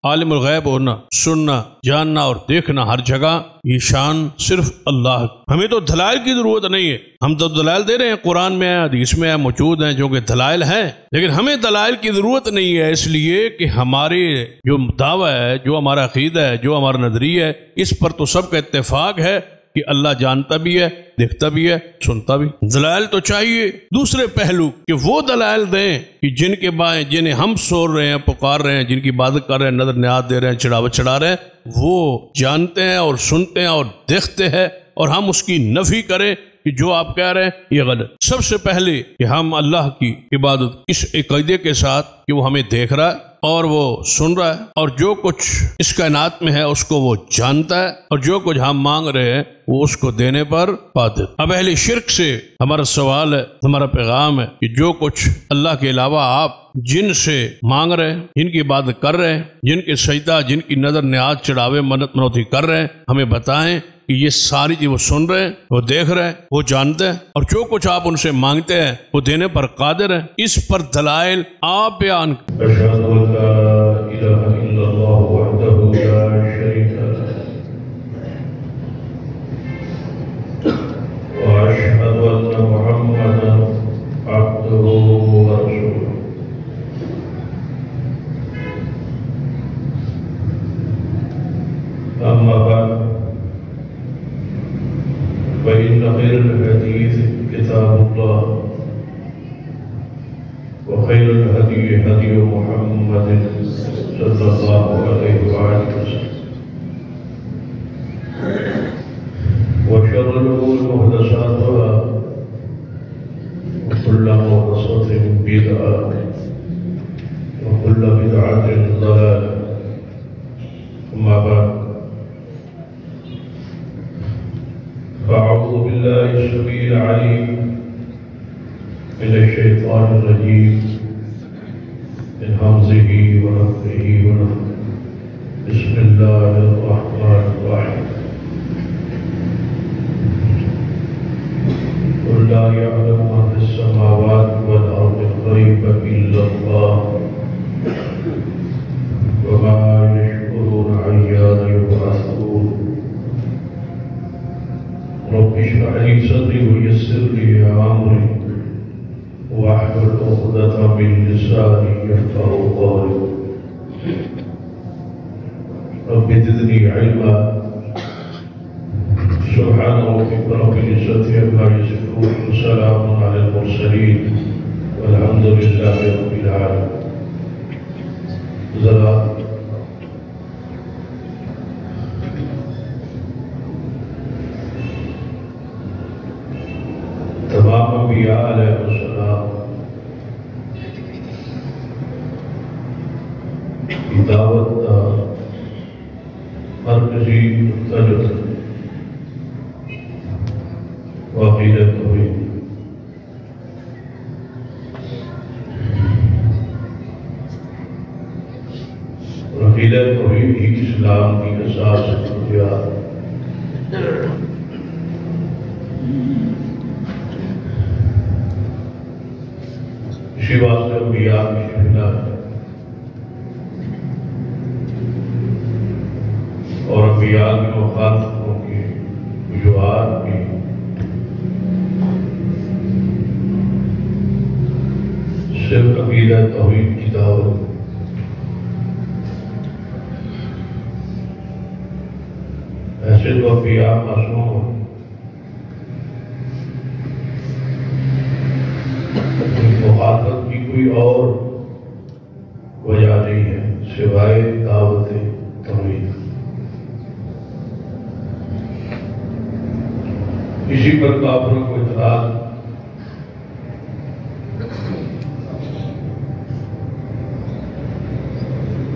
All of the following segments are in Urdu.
عالم الغیب ہونا، سننا، جاننا اور دیکھنا ہر جگہ، یہ شان صرف اللہ کی۔ ہمیں تو دلائل کی ضرورت نہیں ہے، ہم تو دلائل دے رہے ہیں، قرآن میں ہے، حدیث میں ہے، موجود ہیں جو کہ دلائل ہیں، لیکن ہمیں دلائل کی ضرورت نہیں ہے، اس لیے کہ ہماری جو دعویٰ ہے، جو ہمارا عقیدہ ہے، جو ہمارا نظریہ ہے، اس پر تو سب کا اتفاق ہے کہ اللہ جانتا بھی ہے، دیکھتا بھی ہے، سنتا بھی۔ دلائل تو چاہیے دوسرے پہلو کہ وہ دلائل دیں کہ جن کے بائیں جنہیں ہم سور رہے ہیں، پکار رہے ہیں، جن کی عبادت کر رہے ہیں، نظر نیاز دے رہے ہیں، چڑھاوت چڑھا رہے ہیں، وہ جانتے ہیں اور سنتے ہیں اور دیکھتے ہیں، اور ہم اس کی نفی کریں کہ جو آپ کہہ رہے ہیں یہ غلط۔ سب سے پہلے کہ ہم اللہ کی عبادت اس عقیدے کے ساتھ کہ وہ ہمیں دیکھ رہا ہے اور وہ سن رہا ہے، اور جو کچھ اس کائنات میں ہے اس کو وہ جانتا ہے، اور جو کچھ ہم مانگ رہے ہیں وہ اس کو دینے پر قادر۔ اب اہل شرک سے ہمارا سوال ہے، ہمارا پیغام ہے کہ جو کچھ اللہ کے علاوہ آپ جن سے مانگ رہے ہیں، جن کی عبادت کر رہے ہیں، جن کے سجدہ، جن کی نظر نیاز چڑھاوے منت منوتی کر رہے ہیں، ہمیں بتائیں کہ یہ ساری چیز وہ سن رہے ہیں، وہ دیکھ رہے ہیں، وہ جانتے ہیں، اور جو کچھ آپ ان سے مانگتے ہیں وہ دینے پر قادر ہیں۔ اس پر دلائل آپ بیان کریں۔ أشهد أن لا إله إلا الله وحده لا شريك له وأشهد أن محمدا عبده ورسوله أما بعد فإن خير الحديث كتاب الله وخير الهدي هدي محمد صلى الله عليه وآله وسلم وشر الأمور محدثاتها وكل محدثة بدعة وكل بدعة ضلالة أما بعد فأعوذ بالله السميع العليم من الشيطان الرجيم من همزه ونفخه ونفخه بسم الله الرحمن الرحيم قل لا يعلم ما في السماوات والأرض الغيب إلا الله وما يشعرون أيان يبعثون رب اشرح لي صدري ويسر لي أمري واحلل عقدة من لساني يفقهوا قولي رب زدني علما سبحان ربك رب العزة عما يصفون وسلام على المرسلين والحمد لله رب العالمين۔ ذرا تمام انبیاء علیہ السلام کی دعوت کا مرکزی نقطہ جو تھا وہ عقیدہ توحید، اور عقیدہ توحید ہی اسلام کی اساس بنیاد۔ اسی واسطے انبیاء کی شکلہ ہے، اور انبیاء کی مخالفتوں کی وجوہات کی صرف عقیدہ توحید کی دعوت۔ ایسے تو انبیاء معصوم ہیں، مخالفت کی کوئی اور وجہ نہیں ہے سوائے دعوت توحید۔ اسی پر کافروں کو اعتراض،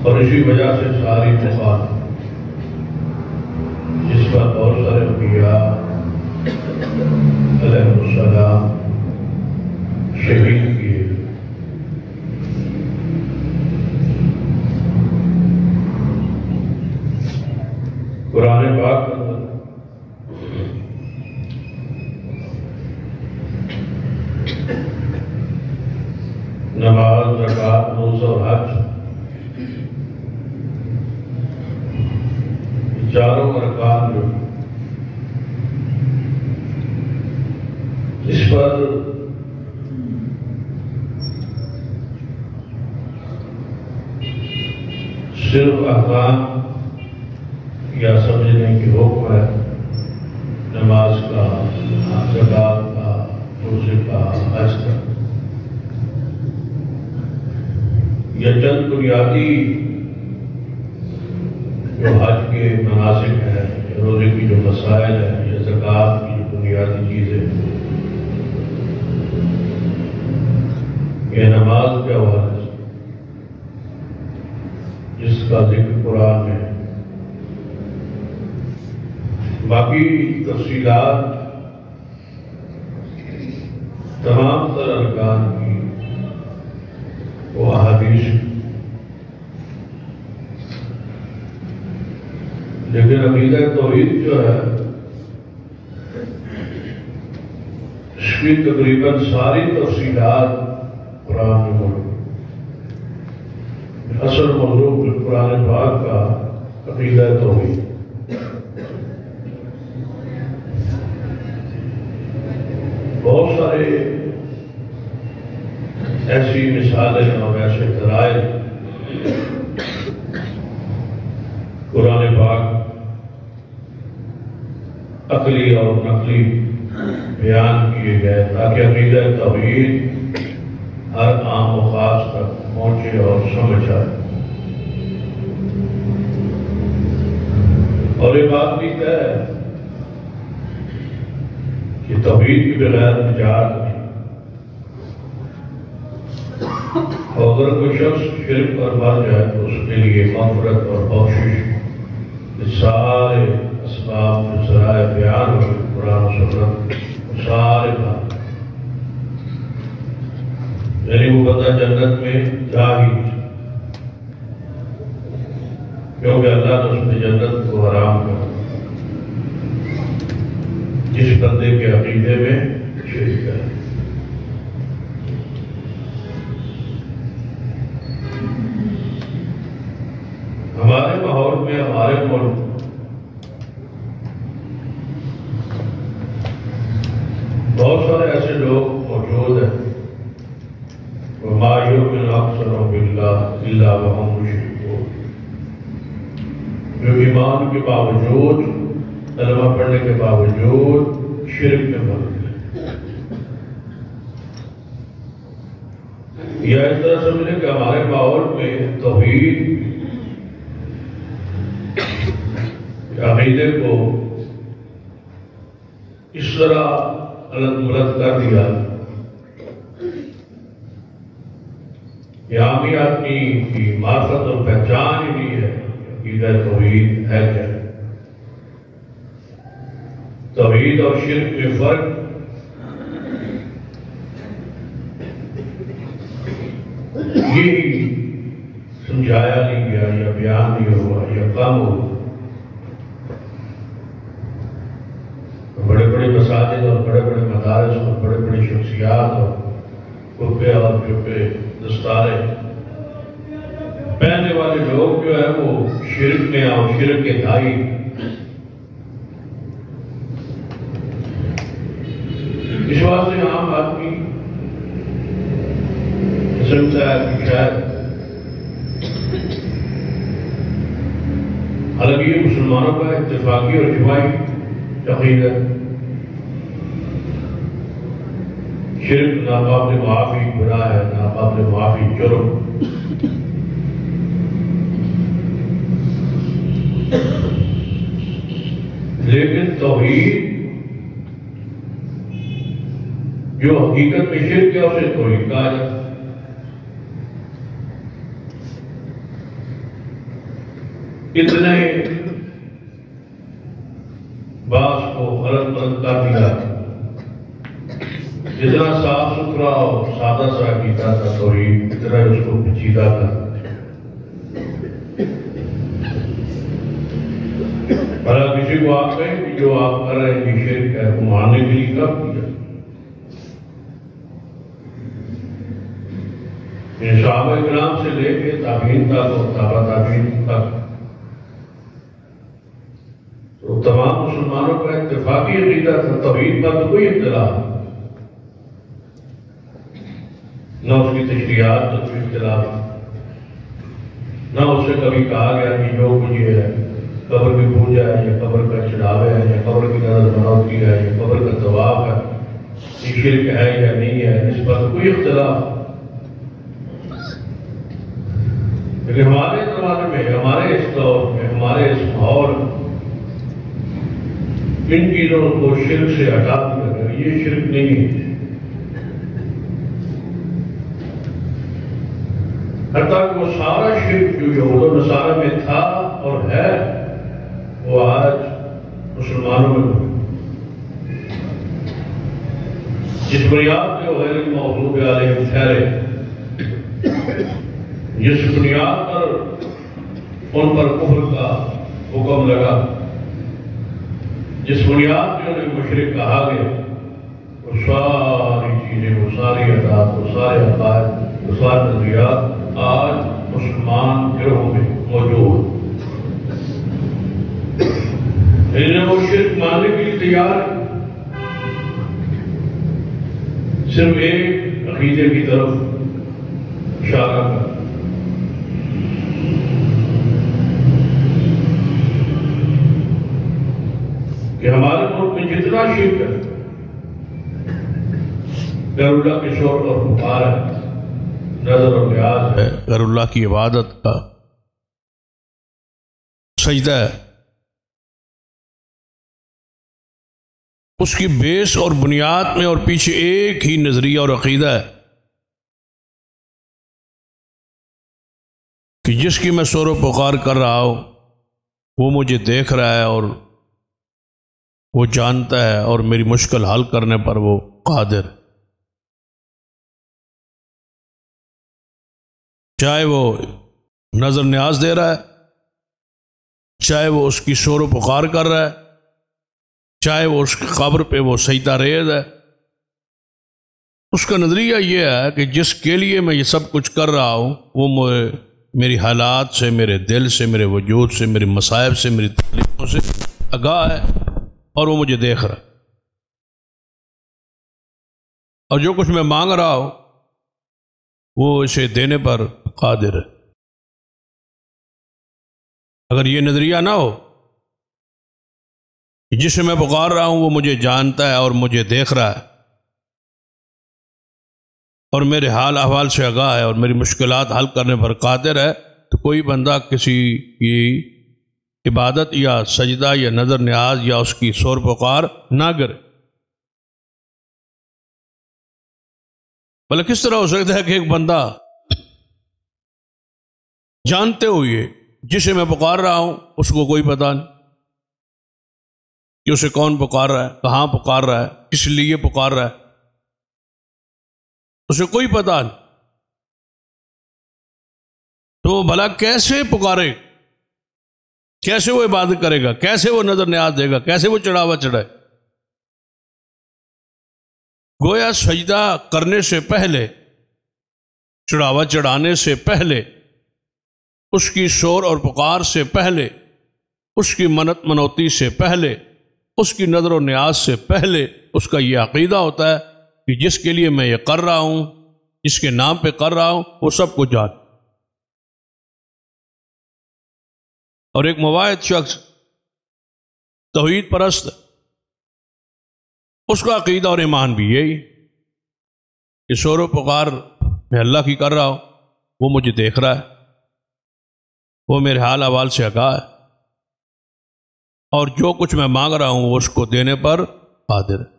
اور اسی وجہ سے ساری مخالفت جس پر بہت سارے انبیاء علیہ السلام شہید کیے۔ قرآن پاک نماز، زکوٰۃ، روزہ اور حج چاروں ارکان جو اس پر صرف احکام یا سمجھنے کی حکم ہے، نماز کا، زکوٰۃ کا، روزے کا، حج کا، یا چند بنیادی جو حج کے مناسک ہیں، یا روزے کی جو مسائل ہیں، یا زکوٰۃ کی جو بنیادی چیزیں، یہ نماز کے حوالے سے جس کا ذکر قرآن میں ہے۔ باقی تفصیلات تمام تر ارکان کی وہ احادیث، لیکن عقیدہ توحید جو ہے اس کی تقریباً ساری تفصیلات قرآن میں موجود۔ اصل موضوع قرآن پاک کا عقیدہ توحید۔ بہت سارے ایسی مثالیں اور ایسے دلائل قرآن پاک عقلی اور نقلی بیان کیے گئے تاکہ عقیدہ توحید ہر عام و خاص تک پہنچے اور سمجھ آئے۔ اور یہ بات بھی طے ہے کہ توحید کے بغیر نجات نہیں، اور اگر کوئی شخص شرک پر مر جائے تو اس کے لیے مغفرت اور بخشش سارے اسباب جو ذرائع بیان ہوئے قرآن و سنت سارے بات، یعنی وہ بندہ جنت میں جا ہی کیونکہ اللہ نے اس میں جنت کو حرام کر جس بندے کے عقیدے میں شرک ہے۔ ہمارے ماحول میں، ہمارے ملک بہت سارے ایسے لوگ موجود ہیں وَمَا يُؤْمِنُ أَكْثَرُهُم بِاللَّهِ إِلَّا وَهُم مُشْرِكُونَ، جو ایمان کے باوجود، کلمہ پڑھنے کے باوجود شرک میں مرتے ہیں۔ یا اس طرح سمجھیں کہ ہمارے ماحول میں توحید عقیدے کو اس طرح الگ ملت کر دیا کہ عامی آدمی کی معرفت اور پہچان ہی نہیں ہے عقیدہ توحید ہے کیا۔ توحید اور شرک میں فرق یہی سمجھایا نہیں گیا، یا بیان نہیں ہوا، یا کم ہوا۔ بڑے بڑے مساجد اور بڑے بڑے مدارس اور بڑے بڑی شخصیات اور کپے اور جبے دستارے پہننے والے لوگ جو ہے وہ شرک میں اور شرک کے دائی، اس واسطے عام آدمی سمجھتا ہے کہ شاید حالانکہ یہ مسلمانوں کا اتفاقی اور اجماعی عقیدہ ہے، شرک ناقابل معافی گناہ ہے، ناقابل معافی جرم۔ لیکن توحید جو حقیقت میں شرک ہے اسے توحید کہا جاتا ہے۔ اتنے باس کو غلط ملت کر دیا، جتنا صاف ستھرا اور سادہ سا عقیدہ تھا توحید، اتنا اس کو پیچیدہ تھا۔ بھلا کسی کو آپ کہیں کہ جو آپ کر رہے ہیں کہ شرک ہے، وہ ماننے کے لیے کب کیا؟ صحابہ کرام سے لے کے تابعین تک اور تابع تابعین تک تمام مسلمانوں کا اتفاقی عقیدہ تھا، توحید پر تو کوئی اختلاف نہ اس کی تشریحات پر کوئی اختلاف، نہ اسے کبھی کہا گیا کہ جو کچھ یہ ہے قبر کی پوجا ہے یا قبر کا چڑھاوے ہے یا قبر کی نظر بناوٹی ہے یا قبر کا طواف ہے، یہ شرک ہے یا نہیں ہے، اس پر کوئی اختلاف۔ لیکن ہمارے زمانے میں، ہمارے اس دور میں، ہمارے اس ماحول میں ان چیزوں کو شرک سے ہٹا دیا گیا، یہ شرک نہیں ہے۔ حتیٰ کہ وہ سارا شرک جو یہود و نصارہ میں تھا اور ہے، وہ آج مسلمانوں میں جس بنیاد پہ وہ غیر المغضوب علیہم ٹھہرے، جس بنیاد پر ان پر کفر کا حکم لگا، جس بنیاد پہ انہیں مشرک کہا گیا، وہ ساری چیزیں، وہ ساری عادات، وہ سارے عقائد، وہ سارے نظریات آج مسلمان گروہوں میں موجود ہیں۔ وہ شرک ماننے کے لیے تیار ہے، صرف ایک عقیدے کی طرف اشارہ کر، کہ ہمارے ملک میں جتنا شرک ہے، غیر اللہ کے شور اور پکار ہے، نظر اور نیاز ہے، غیر اللہ کی عبادت کا سجدہ ہے، اس کی بیس اور بنیاد میں اور پیچھے ایک ہی نظریہ اور عقیدہ ہے کہ جس کی میں سور و پکار کر رہا ہوں وہ مجھے دیکھ رہا ہے اور وہ جانتا ہے اور میری مشکل حل کرنے پر وہ قادر، چاہے وہ نظر نیاز دے رہا ہے، چاہے وہ اس کی شور و پکار کر رہا ہے، چاہے وہ اس کی قبر پہ وہ سجدہ ریز ہے۔ اس کا نظریہ یہ ہے کہ جس کے لیے میں یہ سب کچھ کر رہا ہوں وہ میری حالات سے، میرے دل سے، میرے وجود سے، میری مصائب سے، میری تکلیفوں سے آگاہ ہے اور وہ مجھے دیکھ رہا ہے، اور جو کچھ میں مانگ رہا ہوں وہ اسے دینے پر قادر ہے۔ اگر یہ نظریہ نہ ہو کہ جسے میں پکار رہا ہوں وہ مجھے جانتا ہے اور مجھے دیکھ رہا ہے اور میرے حال احوال سے آگاہ ہے اور میری مشکلات حل کرنے پر قادر ہے، تو کوئی بندہ کسی کی عبادت یا سجدہ یا نظر نیاز یا اس کی سور پکار نہ کرے۔ بلکہ کس طرح ہو سکتا ہے کہ ایک بندہ جانتے ہوئے جسے میں پکار رہا ہوں اس کو کوئی پتہ نہیں کہ اسے کون پکار رہا ہے، کہاں پکار رہا ہے، کس لیے پکار رہا ہے، اسے کوئی پتہ نہیں، تو بھلا کیسے پکارے، کیسے وہ عبادت کرے گا، کیسے وہ نظر نیاز دے گا، کیسے وہ چڑھاوا چڑھائے؟ گویا سجدہ کرنے سے پہلے، چڑھاوا چڑھانے سے پہلے، اس کی شور اور پکار سے پہلے، اس کی منت منوتی سے پہلے، اس کی نظر و نیاز سے پہلے اس کا یہ عقیدہ ہوتا ہے کہ جس کے لیے میں یہ کر رہا ہوں، جس کے نام پہ کر رہا ہوں، وہ سب کچھ جان۔ اور ایک مواحد شخص توحید پرست، اس کا عقیدہ اور ایمان بھی یہی کہ شور و پکار میں اللہ کی کر رہا ہوں، وہ مجھے دیکھ رہا ہے، وہ میرے حال احوال سے آگاہ ہے، اور جو کچھ میں مانگ رہا ہوں وہ اس کو دینے پر قادر ہے۔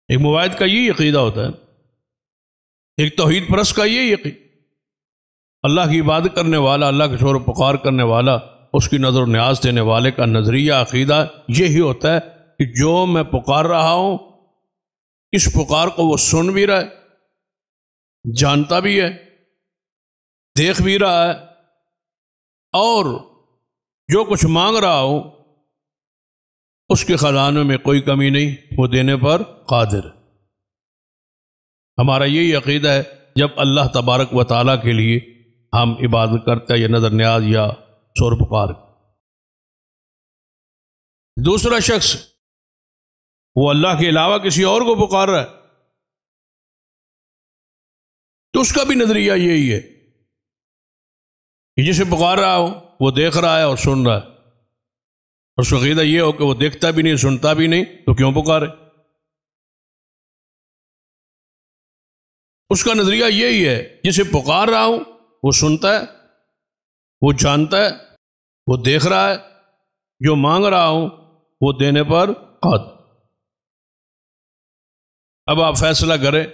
ایک مواحد کا یہی عقیدہ ہوتا ہے، ایک توحید پرست کا یہی عقیدہ، اللہ کی عبادت کرنے والا، اللہ کے شور و پکار کرنے والا، اس کی نظر و نیاز دینے والے کا نظریہ عقیدہ یہی ہوتا ہے کہ جو میں پکار رہا ہوں اس پکار کو وہ سن بھی رہا ہے، جانتا بھی ہے، دیکھ بھی رہا ہے، اور جو کچھ مانگ رہا ہوں اس کے خزانوں میں کوئی کمی نہیں، وہ دینے پر قادر ہے۔ ہمارا یہی عقیدہ ہے جب اللہ تبارک و تعالیٰ کے لیے ہم عبادت کرتے ہیں یا نظر نیاز یا شور پکار۔ دوسرا شخص وہ اللہ کے علاوہ کسی اور کو پکار رہا ہے تو اس کا بھی نظریہ یہی ہے کہ جسے پکار رہا ہو وہ دیکھ رہا ہے اور سن رہا ہے، اور اس کا عقیدہ یہ ہو کہ وہ دیکھتا بھی نہیں سنتا بھی نہیں تو کیوں پکارے؟ اس کا نظریہ یہی ہے جسے پکار رہا ہوں وہ سنتا ہے، وہ جانتا ہے، وہ دیکھ رہا ہے، جو مانگ رہا ہوں وہ دینے پر قادر۔ اب آپ فیصلہ کریں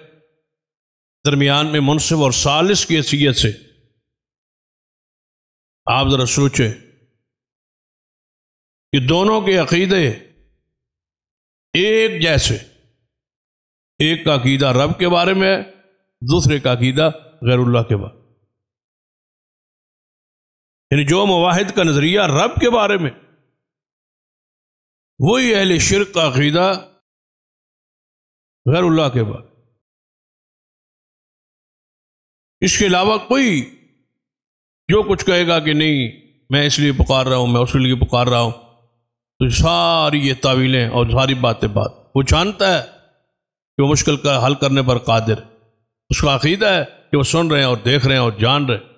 درمیان میں منصف اور ثالث کی حیثیت سے آپ ذرا سوچیں کہ دونوں کے عقیدے ایک جیسے، ایک کا عقیدہ رب کے بارے میں ہے، دوسرے کا عقیدہ غیر اللہ کے بارے میں، یعنی جو موحد کا نظریہ رب کے بارے میں، وہی اہل شرک کا عقیدہ غیر اللہ کے بارے۔ اس کے علاوہ کوئی جو کچھ کہے گا کہ نہیں میں اس لیے پکار رہا ہوں، میں اس لیے پکار رہا ہوں، تو ساری یہ تعویلیں اور ساری باتیں وہ جانتا ہے کہ وہ مشکل کا حل کرنے پر قادر ہے۔ اس کا عقیدہ ہے کہ وہ سن رہے ہیں اور دیکھ رہے ہیں اور جان رہے ہیں۔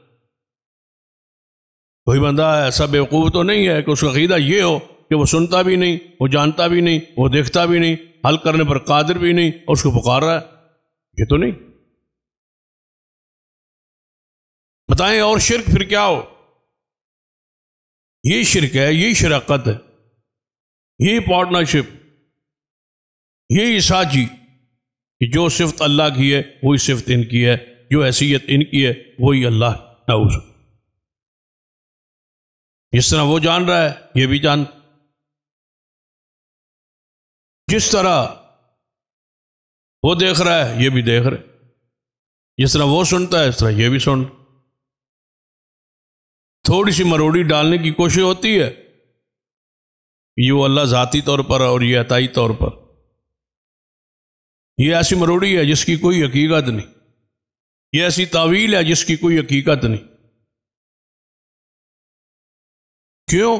کوئی بندہ ایسا بیوقوف تو نہیں ہے کہ اس کا عقیدہ یہ ہو کہ وہ سنتا بھی نہیں، وہ جانتا بھی نہیں، وہ دیکھتا بھی نہیں، حل کرنے پر قادر بھی نہیں، اور اس کو پکار رہا ہے، یہ تو نہیں۔ بتائیں اور شرک پھر کیا ہو؟ یہی شرک ہے، یہی شراکت ہے، یہی پارٹنرشپ، یہی ساجی کہ جو صفت اللہ کی ہے وہی صفت ان کی ہے، جو حیثیت ان کی ہے وہی اللہ نعوذ۔ جس طرح وہ جان رہا ہے یہ بھی جان، جس طرح وہ دیکھ رہا ہے یہ بھی دیکھ رہے، جس طرح وہ سنتا ہے اس طرح یہ بھی سن۔ تھوڑی سی مروڑی ڈالنے کی کوشش ہوتی ہے، یہ وہ اللہ ذاتی طور پر اور یہ عطائی طور پر، یہ ایسی مروڑی ہے جس کی کوئی حقیقت نہیں، یہ ایسی تعویل ہے جس کی کوئی حقیقت نہیں۔ کیوں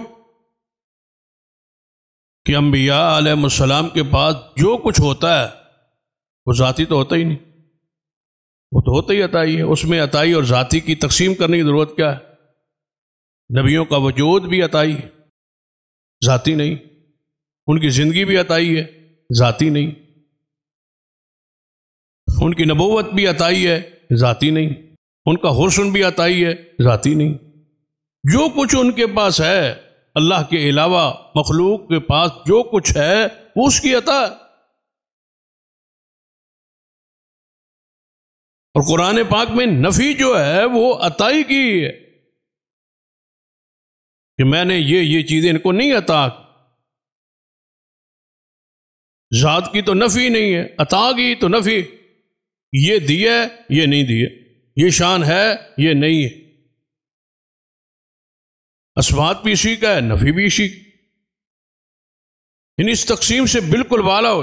کہ انبیاء علیہ السلام کے پاس جو کچھ ہوتا ہے وہ ذاتی تو ہوتا ہی نہیں، وہ تو ہوتا ہی عطائی ہے۔ اس میں عطائی اور ذاتی کی تقسیم کرنے کی ضرورت کیا ہے؟ نبیوں کا وجود بھی عطائی ہے، ذاتی نہیں، ان کی زندگی بھی عطائی ہے، ذاتی نہیں، ان کی نبوت بھی عطائی ہے، ذاتی نہیں، ان کا حسن بھی عطائی ہے، ذاتی نہیں۔ جو کچھ ان کے پاس ہے اللہ کے علاوہ مخلوق کے پاس جو کچھ ہے وہ اس کی عطا ہے۔ اور قرآن پاک میں نفی جو ہے وہ عطائی کی ہے کہ میں نے یہ چیزیں ان کو نہیں عطا، ذات کی تو نفی نہیں ہے، عطا کی تو نفی، یہ دیا یہ نہیں دیا، یہ شان ہے یہ نہیں ہے، اثبات بھی اسی کا ہے، نفی بھی اسی کی۔ اس تقسیم سے بالکل بالا ہو،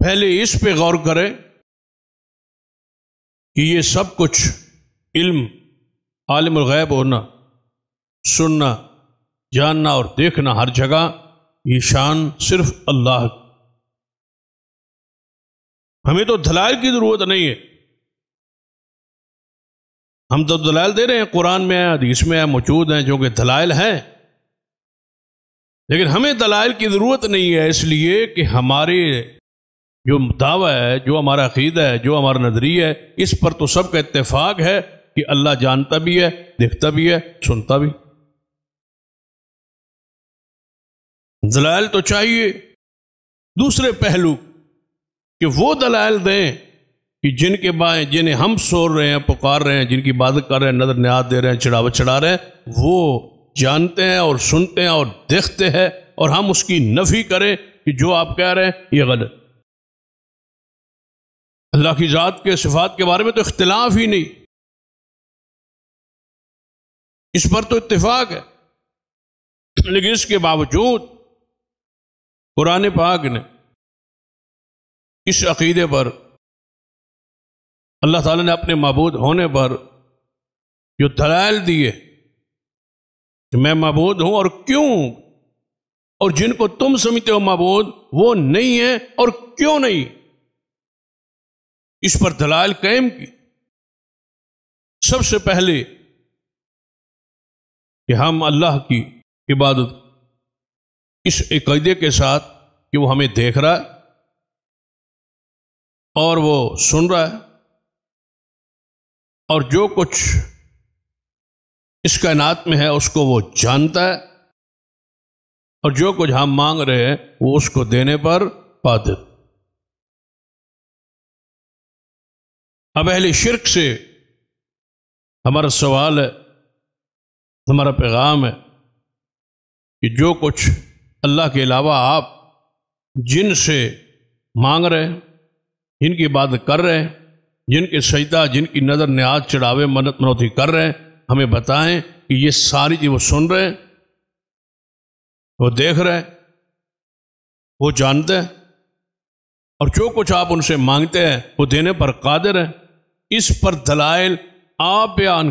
پہلے اس پہ غور کریں کہ یہ سب کچھ علم، عالم الغیب ہونا، سننا، جاننا اور دیکھنا ہر جگہ، یہ شان صرف اللہ کی۔ ہمیں تو دلائل کی ضرورت نہیں ہے، ہم تو دلائل دے رہے ہیں، قرآن میں ہے، حدیث میں ہے، موجود ہیں جو کہ دلائل ہیں، لیکن ہمیں دلائل کی ضرورت نہیں ہے، اس لیے کہ ہمارے جو دعویٰ ہے، جو ہمارا عقیدہ ہے، جو ہمارا نظریہ ہے، اس پر تو سب کا اتفاق ہے کہ اللہ جانتا بھی ہے، دیکھتا بھی ہے، سنتا بھی۔ دلائل تو چاہیے، دوسرے پہلو کہ وہ دلائل دیں کہ جن کے بائیں جنہیں ہم سور رہے ہیں، پکار رہے ہیں، جن کی عبادت کر رہے ہیں، نظر نیاز دے رہے ہیں، چڑھاوت چڑھا رہے ہیں، وہ جانتے ہیں اور سنتے ہیں اور دیکھتے ہیں، اور ہم اس کی نفی کریں کہ جو آپ کہہ رہے ہیں یہ غلط۔ اللہ کی ذات کے صفات کے بارے میں تو اختلاف ہی نہیں، اس پر تو اتفاق ہے، لیکن اس کے باوجود قرآن پاک نے اس عقیدے پر، اللہ تعالیٰ نے اپنے معبود ہونے پر جو دلائل دیے کہ میں معبود ہوں اور کیوں اور جن کو تم سمجھتے ہو معبود وہ نہیں ہے، اور کیوں نہیں؟ اس پر دلائل قائم کی۔ سب سے پہلے کہ ہم اللہ کی عبادت اس عقیدے کے ساتھ کہ وہ ہمیں دیکھ رہا ہے اور وہ سن رہا ہے، اور جو کچھ اس کائنات میں ہے اس کو وہ جانتا ہے، اور جو کچھ ہم مانگ رہے ہیں وہ اس کو دینے پر قادر۔ اب اہل شرک سے ہمارا سوال ہے، ہمارا پیغام ہے کہ جو کچھ اللہ کے علاوہ آپ جن سے مانگ رہے ہیں، جن کی عبادت کر رہے ہیں، جن کے سجدہ، جن کی نظر نیاز چڑھاوے منت منوتی کر رہے ہیں، ہمیں بتائیں کہ یہ ساری چیز وہ سن رہے ہیں، وہ دیکھ رہے ہیں، وہ جانتے ہیں، اور جو کچھ آپ ان سے مانگتے ہیں وہ دینے پر قادر ہیں۔ اس پر دلائل آپ بیان،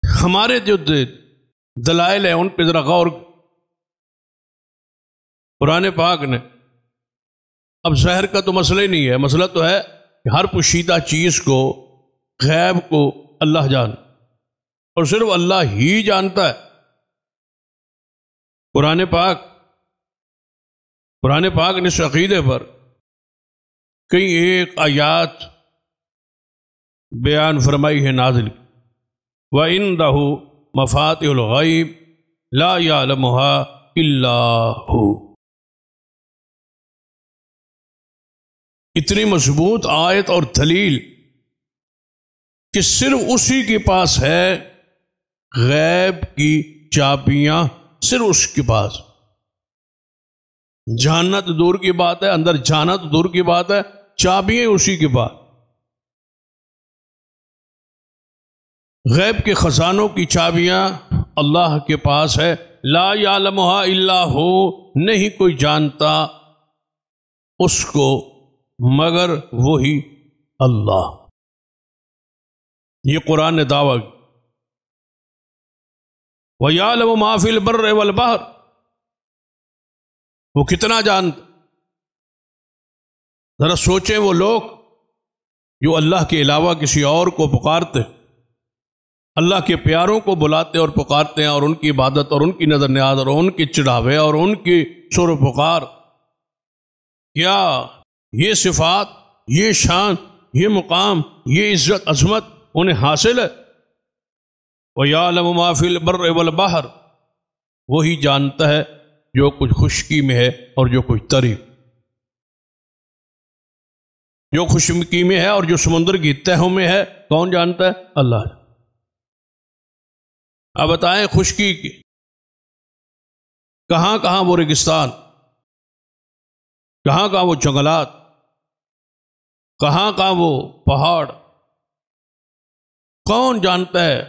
ہمارے جو دلائل ہیں ان پہ ذرا غور۔ قرآن پاک نے، اب ظاہر کا تو مسئلہ ہی نہیں ہے، مسئلہ تو ہے کہ ہر پوشیدہ چیز کو، غیب کو اللہ جانتا، اور صرف اللہ ہی جانتا ہے۔ قرآن پاک نے اس عقیدے پر کئی ایک آیات بیان فرمائی ہے، نازل۔ وَعِندَهُ مَفَاتِحُ الْغَيْبِ لَا يَعْلَمُهَا إِلَّا هُوَ۔ اتنی مضبوط آیت اور دلیل کہ صرف اسی کے پاس ہے غیب کی چابیاں، صرف اس کے پاس۔ جاننا تو دور کی بات ہے، اندر جانا تو دور کی بات ہے، چابیاں اسی کے پاس۔ غیب کے خزانوں کی چابیاں اللہ کے پاس ہے۔ لا یعلمها الا ہو، نہیں کوئی جانتا اس کو مگر وہی اللہ۔ یہ قرآن نے دعویٰ کی۔ وَيَعْلَمُ مَا فِي الْبَرِّ وَالْبَحْرِ، وہ کتنا جانتا۔ ذرا سوچیں وہ لوگ جو اللہ کے علاوہ کسی اور کو پکارتے، اللہ کے پیاروں کو بلاتے اور پکارتے ہیں، اور ان کی عبادت اور ان کی نظر نیاز اور ان کی چڑھاوے اور ان کی سر و پکار، کیا یہ صفات، یہ شان، یہ مقام، یہ عزت عظمت انہیں حاصل ہے؟ وَيَعْلَمُ مَا فِي الْبَرِّ وَالْبَحْرِ، وہی جانتا ہے جو کچھ خشکی میں ہے اور جو کچھ تری، جو خشکی میں ہے اور جو سمندر کی تہوں میں ہے، کون جانتا ہے؟ اللہ۔ اب بتائیں خشکی کی کہاں کہاں وہ ریگستان، کہاں کہاں وہ جنگلات، کہاں کہاں وہ پہاڑ، کون جانتا ہے؟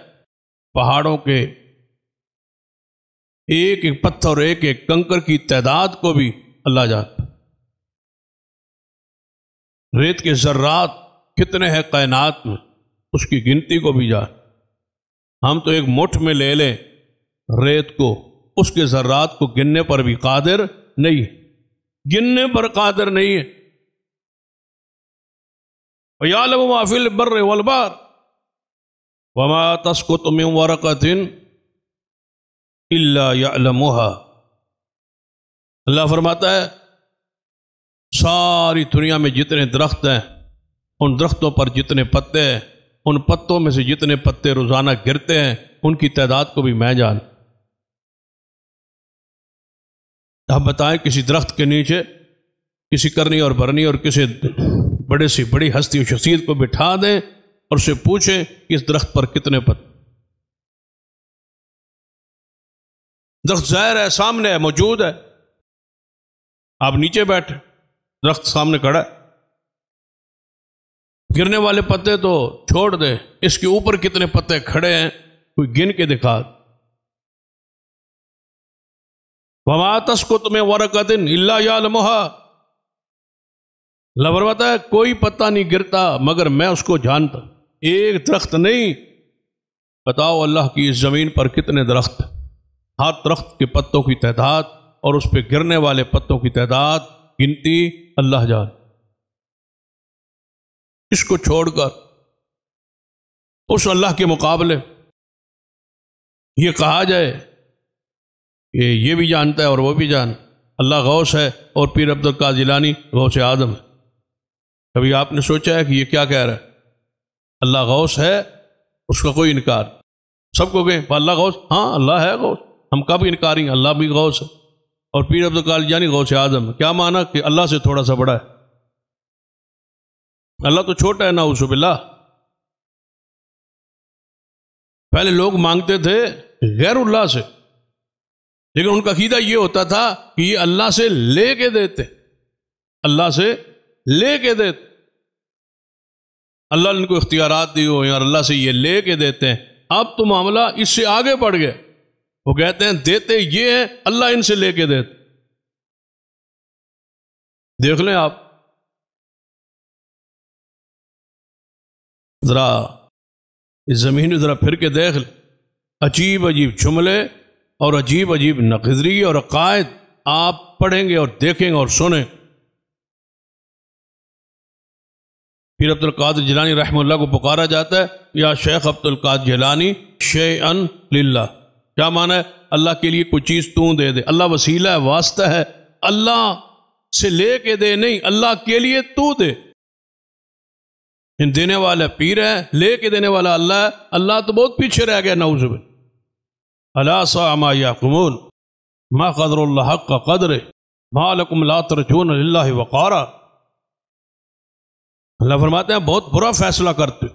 پہاڑوں کے ایک ایک پتھر اور ایک ایک کنکر کی تعداد کو بھی اللہ جانتا۔ ریت کے ذرات کتنے ہیں کائنات میں، اس کی گنتی کو بھی جان۔ ہم تو ایک مٹھ میں لے لیں ریت کو، اس کے ذرات کو گننے پر بھی قادر نہیں، گننے پر قادر نہیں ہے۔ وَيَعْلَمُ مَا فِي الْبَرِّ وَالْبَحْرِ وَمَا تَسْقُطُ مِنْ وَرَقَةٍ إِلَّا يَعْلَمُهَا۔ اللہ فرماتا ہے ساری دنیا میں جتنے درخت ہیں، ان درختوں پر جتنے پتے ہیں، ان پتوں میں سے جتنے پتے روزانہ گرتے ہیں، ان کی تعداد کو بھی میں جان۔ آپ بتائیں کسی درخت کے نیچے کسی کرنی اور بھرنی اور کسی بڑے سی بڑی ہستی و شخصیت کو بٹھا دیں اور اسے پوچھیں کہ اس درخت پر کتنے پتے۔ درخت ظاہر ہے، سامنے ہے، موجود ہے، آپ نیچے بیٹھے، درخت سامنے کھڑا ہے، گرنے والے پتے تو چھوڑ دے، اس کے اوپر کتنے پتے کھڑے ہیں کوئی گن کے دکھا۔ وَمَا تَسْقُطُ مِنْ وَرَقَةٍ إِلَّا يَعْلَمُهَا، اللہ فرماتا ہے کوئی پتا نہیں گرتا مگر میں اس کو جانتا۔ ایک درخت نہیں، بتاؤ اللہ کی اس زمین پر کتنے درخت ہیں، ہر درخت کے پتوں کی تعداد اور اس پہ گرنے والے پتوں کی تعداد گنتی اللہ جان. اس کو چھوڑ کر اس اللہ کے مقابلے یہ کہا جائے کہ یہ بھی جانتا ہے اور وہ بھی اللہ غوث ہے اور پیر عبد القادر جیلانی غوث اعظم ہے. کبھی آپ نے سوچا ہے کہ یہ کیا کہہ رہا ہے؟ اللہ غوث ہے، اس کا کوئی انکار. سب کو کہیں اللہ غوث، ہاں اللہ ہے غوث، ہم کب انکار ہیں؟ اللہ بھی غوث ہے اور پیر عبد القادر جیلانی غوث اعظم ہے. کیا معنی کہ اللہ سے تھوڑا سا بڑا ہے؟ اللہ تو چھوٹا ہے نعوذ باللہ. پہلے لوگ مانگتے تھے غیر اللہ سے، لیکن ان کا عقیدہ یہ ہوتا تھا کہ یہ اللہ سے لے کے دیتے، اللہ سے لے کے دیتے. اللہ نے ان کو اختیارات دی ہوئے اور اللہ سے یہ لے کے دیتے ہیں. اب تو معاملہ اس سے آگے بڑھ گئے. وہ کہتے ہیں دیتے یہ ہیں، اللہ ان سے لے کے دیتے. دیکھ لیں آپ ذرا اس زمین میں ذرا پھر کے دیکھ لیں. عجیب عجیب جملے اور عجیب عجیب نظریے اور عقائد آپ پڑھیں گے اور دیکھیں گے اور سنیں. پھر عبد القادر جیلانی رحمہ اللہ کو پکارا جاتا ہے یا شیخ عبد القادر جیلانی شیئن للہ. کیا معنی ہے؟ اللہ کے لیے کوئی چیز تو دے دے. اللہ وسیلہ ہے، واسطہ ہے، اللہ سے لے کے دے نہیں، اللہ کے لیے تو دے. دینے والا پیر ہے، لے کے دینے والا اللہ ہے. اللہ تو بہت پیچھے رہ گیا نعوذ باللہ. الا ساء ما يحكمون ما قدر اللہ حق قدرہ ما لکم لا ترجون للہ وقارا. اللہ فرماتے ہیں بہت برا فیصلہ کرتے.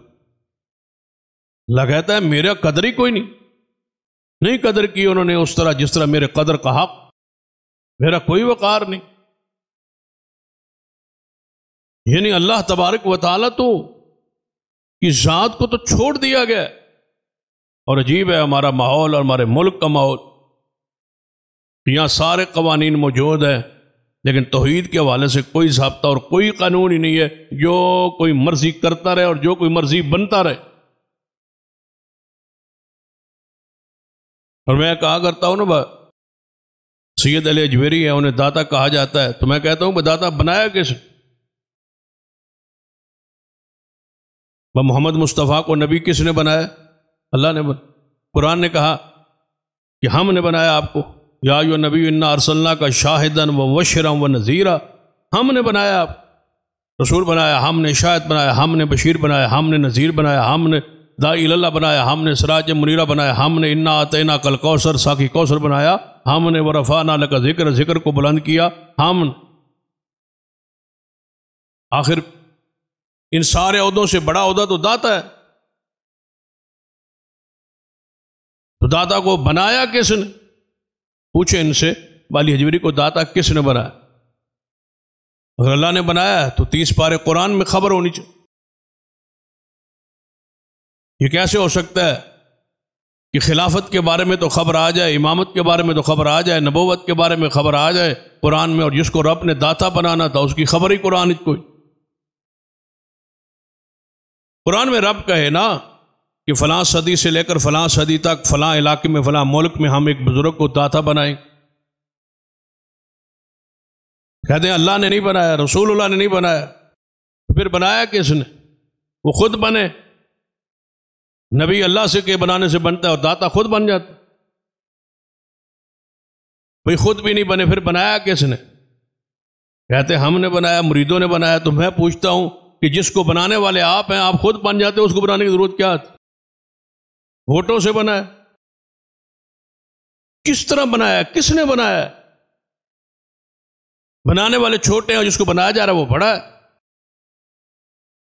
اللہ کہتا ہے میرا قدر ہی کوئی نہیں قدر کی انہوں نے اس طرح جس طرح میرے قدر کا حق. میرا کوئی وقار نہیں. یعنی اللہ تبارک و تعالیٰ تو کی ذات کو تو چھوڑ دیا گیا. اور عجیب ہے ہمارا ماحول اور ہمارے ملک کا ماحول. یہاں سارے قوانین موجود ہیں لیکن توحید کے حوالے سے کوئی ضابطہ اور کوئی قانون ہی نہیں ہے. جو کوئی مرضی کرتا رہے اور جو کوئی مرضی بنتا رہے. اور میں کہا کرتا ہوں نا سید علی اجمیری ہے، انہیں داتا کہا جاتا ہے، تو میں کہتا ہوں کہ داتا بنایا کس نے؟ محمد مصطفیٰ کو نبی کس نے بنایا؟ اللہ نے بنایا. قرآن نے کہا کہ ہم نے بنایا آپ کو. یا ایھا النبی انا ارسلناک شاہدا ومبشرا ونذیرا. ہم نے بنایا آپ رسول بنایا، ہم نے شاہد بنایا، ہم نے بشیر بنایا، ہم نے نذیر بنایا، ہم نے داعی اللہ بنایا، ہم نے سراج منیرہ بنایا، ہم نے انا اعطیناک الکوثر ساقی کوثر بنایا، ہم نے ورفعنا لک ذکر کو بلند کیا. ہم آخر ان سارے عہدوں سے بڑا عہدہ تو داتا ہے. تو داتا کو بنایا کس نے؟ پوچھے ان سے والی حجویری کو داتا کس نے بنایا؟ اگر اللہ نے بنایا ہے تو 30 پارے قرآن میں خبر ہونی چاہیے. یہ کیسے ہو سکتا ہے کہ خلافت کے بارے میں تو خبر آ جائے، امامت کے بارے میں تو خبر آ جائے، نبوت کے بارے میں خبر آ جائے قرآن میں، اور جس کو رب نے داتا بنانا تھا اس کی خبر ہی قرآن کوئی. قرآن میں رب کہے نا کہ فلاں صدی سے لے کر فلاں صدی تک فلاں علاقے میں فلاں ملک میں ہم ایک بزرگ کو داتا بنائیں. کہتے ہیں اللہ نے نہیں بنایا، رسول اللہ نے نہیں بنایا. پھر بنایا کس نے؟ وہ خود بنے. نبی اللہ سے کے بنانے سے بنتا ہے اور داتا خود بن جاتا. بھئی خود بھی نہیں بنے پھر بنایا کس نے؟ کہتے ہیں ہم نے بنایا، مریدوں نے بنایا. تو میں پوچھتا ہوں کہ جس کو بنانے والے آپ ہیں، آپ خود بن جاتے، اس کو بنانے کی ضرورت کیا تھی؟ ووٹوں سے بنایا. کس طرح بنایا؟ کس نے بنایا؟ بنانے والے چھوٹے ہیں اور جس کو بنایا جا رہا ہے وہ بڑا ہے.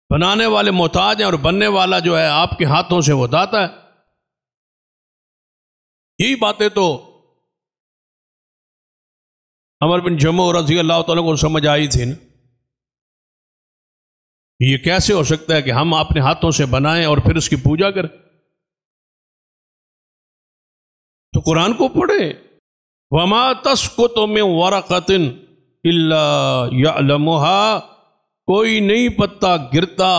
بنانے والے محتاج ہیں اور بننے والا جو ہے آپ کے ہاتھوں سے وہ داتا ہے. یہی باتیں تو عمر بن جموع رضی اللہ تعالیٰ کو سمجھ آئی تھی نا. یہ کیسے ہو سکتا ہے کہ ہم اپنے ہاتھوں سے بنائیں اور پھر اس کی پوجا کریں؟ تو قرآن کو پڑھیں. وَمَا تَسْقُطُ مِنْ وَرَقَةٍ إِلَّا يَعْلَمُهَا. کوئی نہیں پتا گرتا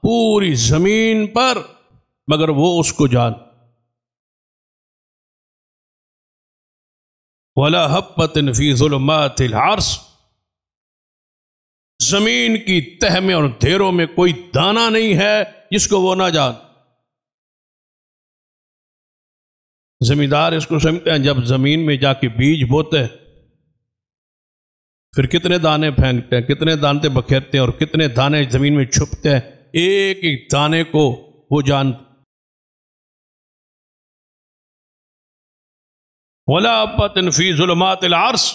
پوری زمین پر مگر وہ اس کو جان. ولا حبۃ فی ظلمات العرش، زمین کی تہ میں اور اندھیروں میں کوئی دانہ نہیں ہے جس کو وہ نہ جان۔ زمیندار اس کو سمجھتے ہیں جب زمین میں جا کے بیج بوتے ہیں پھر کتنے دانے پھینکتے ہیں، کتنے دانے بکھیرتے ہیں اور کتنے دانے زمین میں چھپتے ہیں، ایک ایک دانے کو وہ جانتے۔ ولا حبۃ فی ظلمات العرش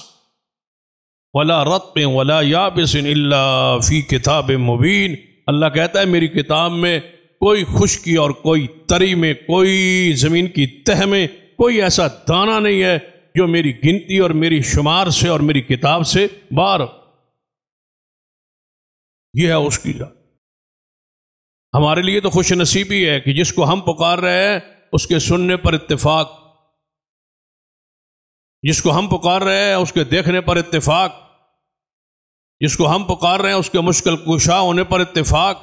ولا رطب ولا یابس الا فی کتاب مبین۔ اللہ کہتا ہے میری کتاب میں کوئی خشکی اور کوئی تری میں، کوئی زمین کی تہ میں کوئی ایسا دانہ نہیں ہے جو میری گنتی اور میری شمار سے اور میری کتاب سے باہر۔ یہ ہے اس کی ذات۔ ہمارے لیے تو خوش نصیبی ہے کہ جس کو ہم پکار رہے ہیں اس کے سننے پر اتفاق، جس کو ہم پکار رہے ہیں اس کے دیکھنے پر اتفاق، جس کو ہم پکار رہے ہیں اس کے مشکل کشا ہونے پر اتفاق،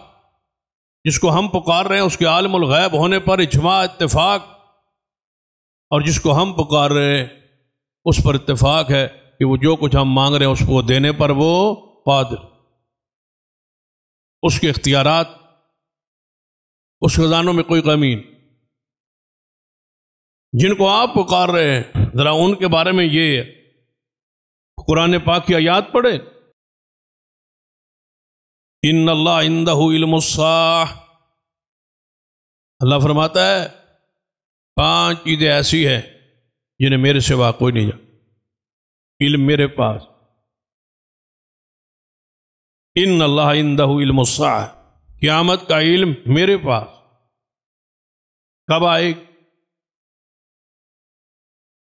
جس کو ہم پکار رہے ہیں اس کے عالم الغیب ہونے پر اجماع اتفاق، اور جس کو ہم پکار رہے ہیں اس پر اتفاق ہے کہ وہ جو کچھ ہم مانگ رہے ہیں اس کو دینے پر وہ قادر، اس کے اختیارات، اس خزانوں میں کوئی کمی نہیں۔ جن کو آپ پکار رہے ہیں ذرا ان کے بارے میں یہ ہے، قرآن پاک کی آیات پڑھیں، ان اللہ عندہ علم الساعہ، اللہ فرماتا ہے 5 چیزیں ایسی ہیں جنہیں میرے سوا کوئی نہیں جانتا، علم میرے پاس۔ ان اللہ عندہ علم الساعہ، قیامت کا علم میرے پاس، کب آئے گی؟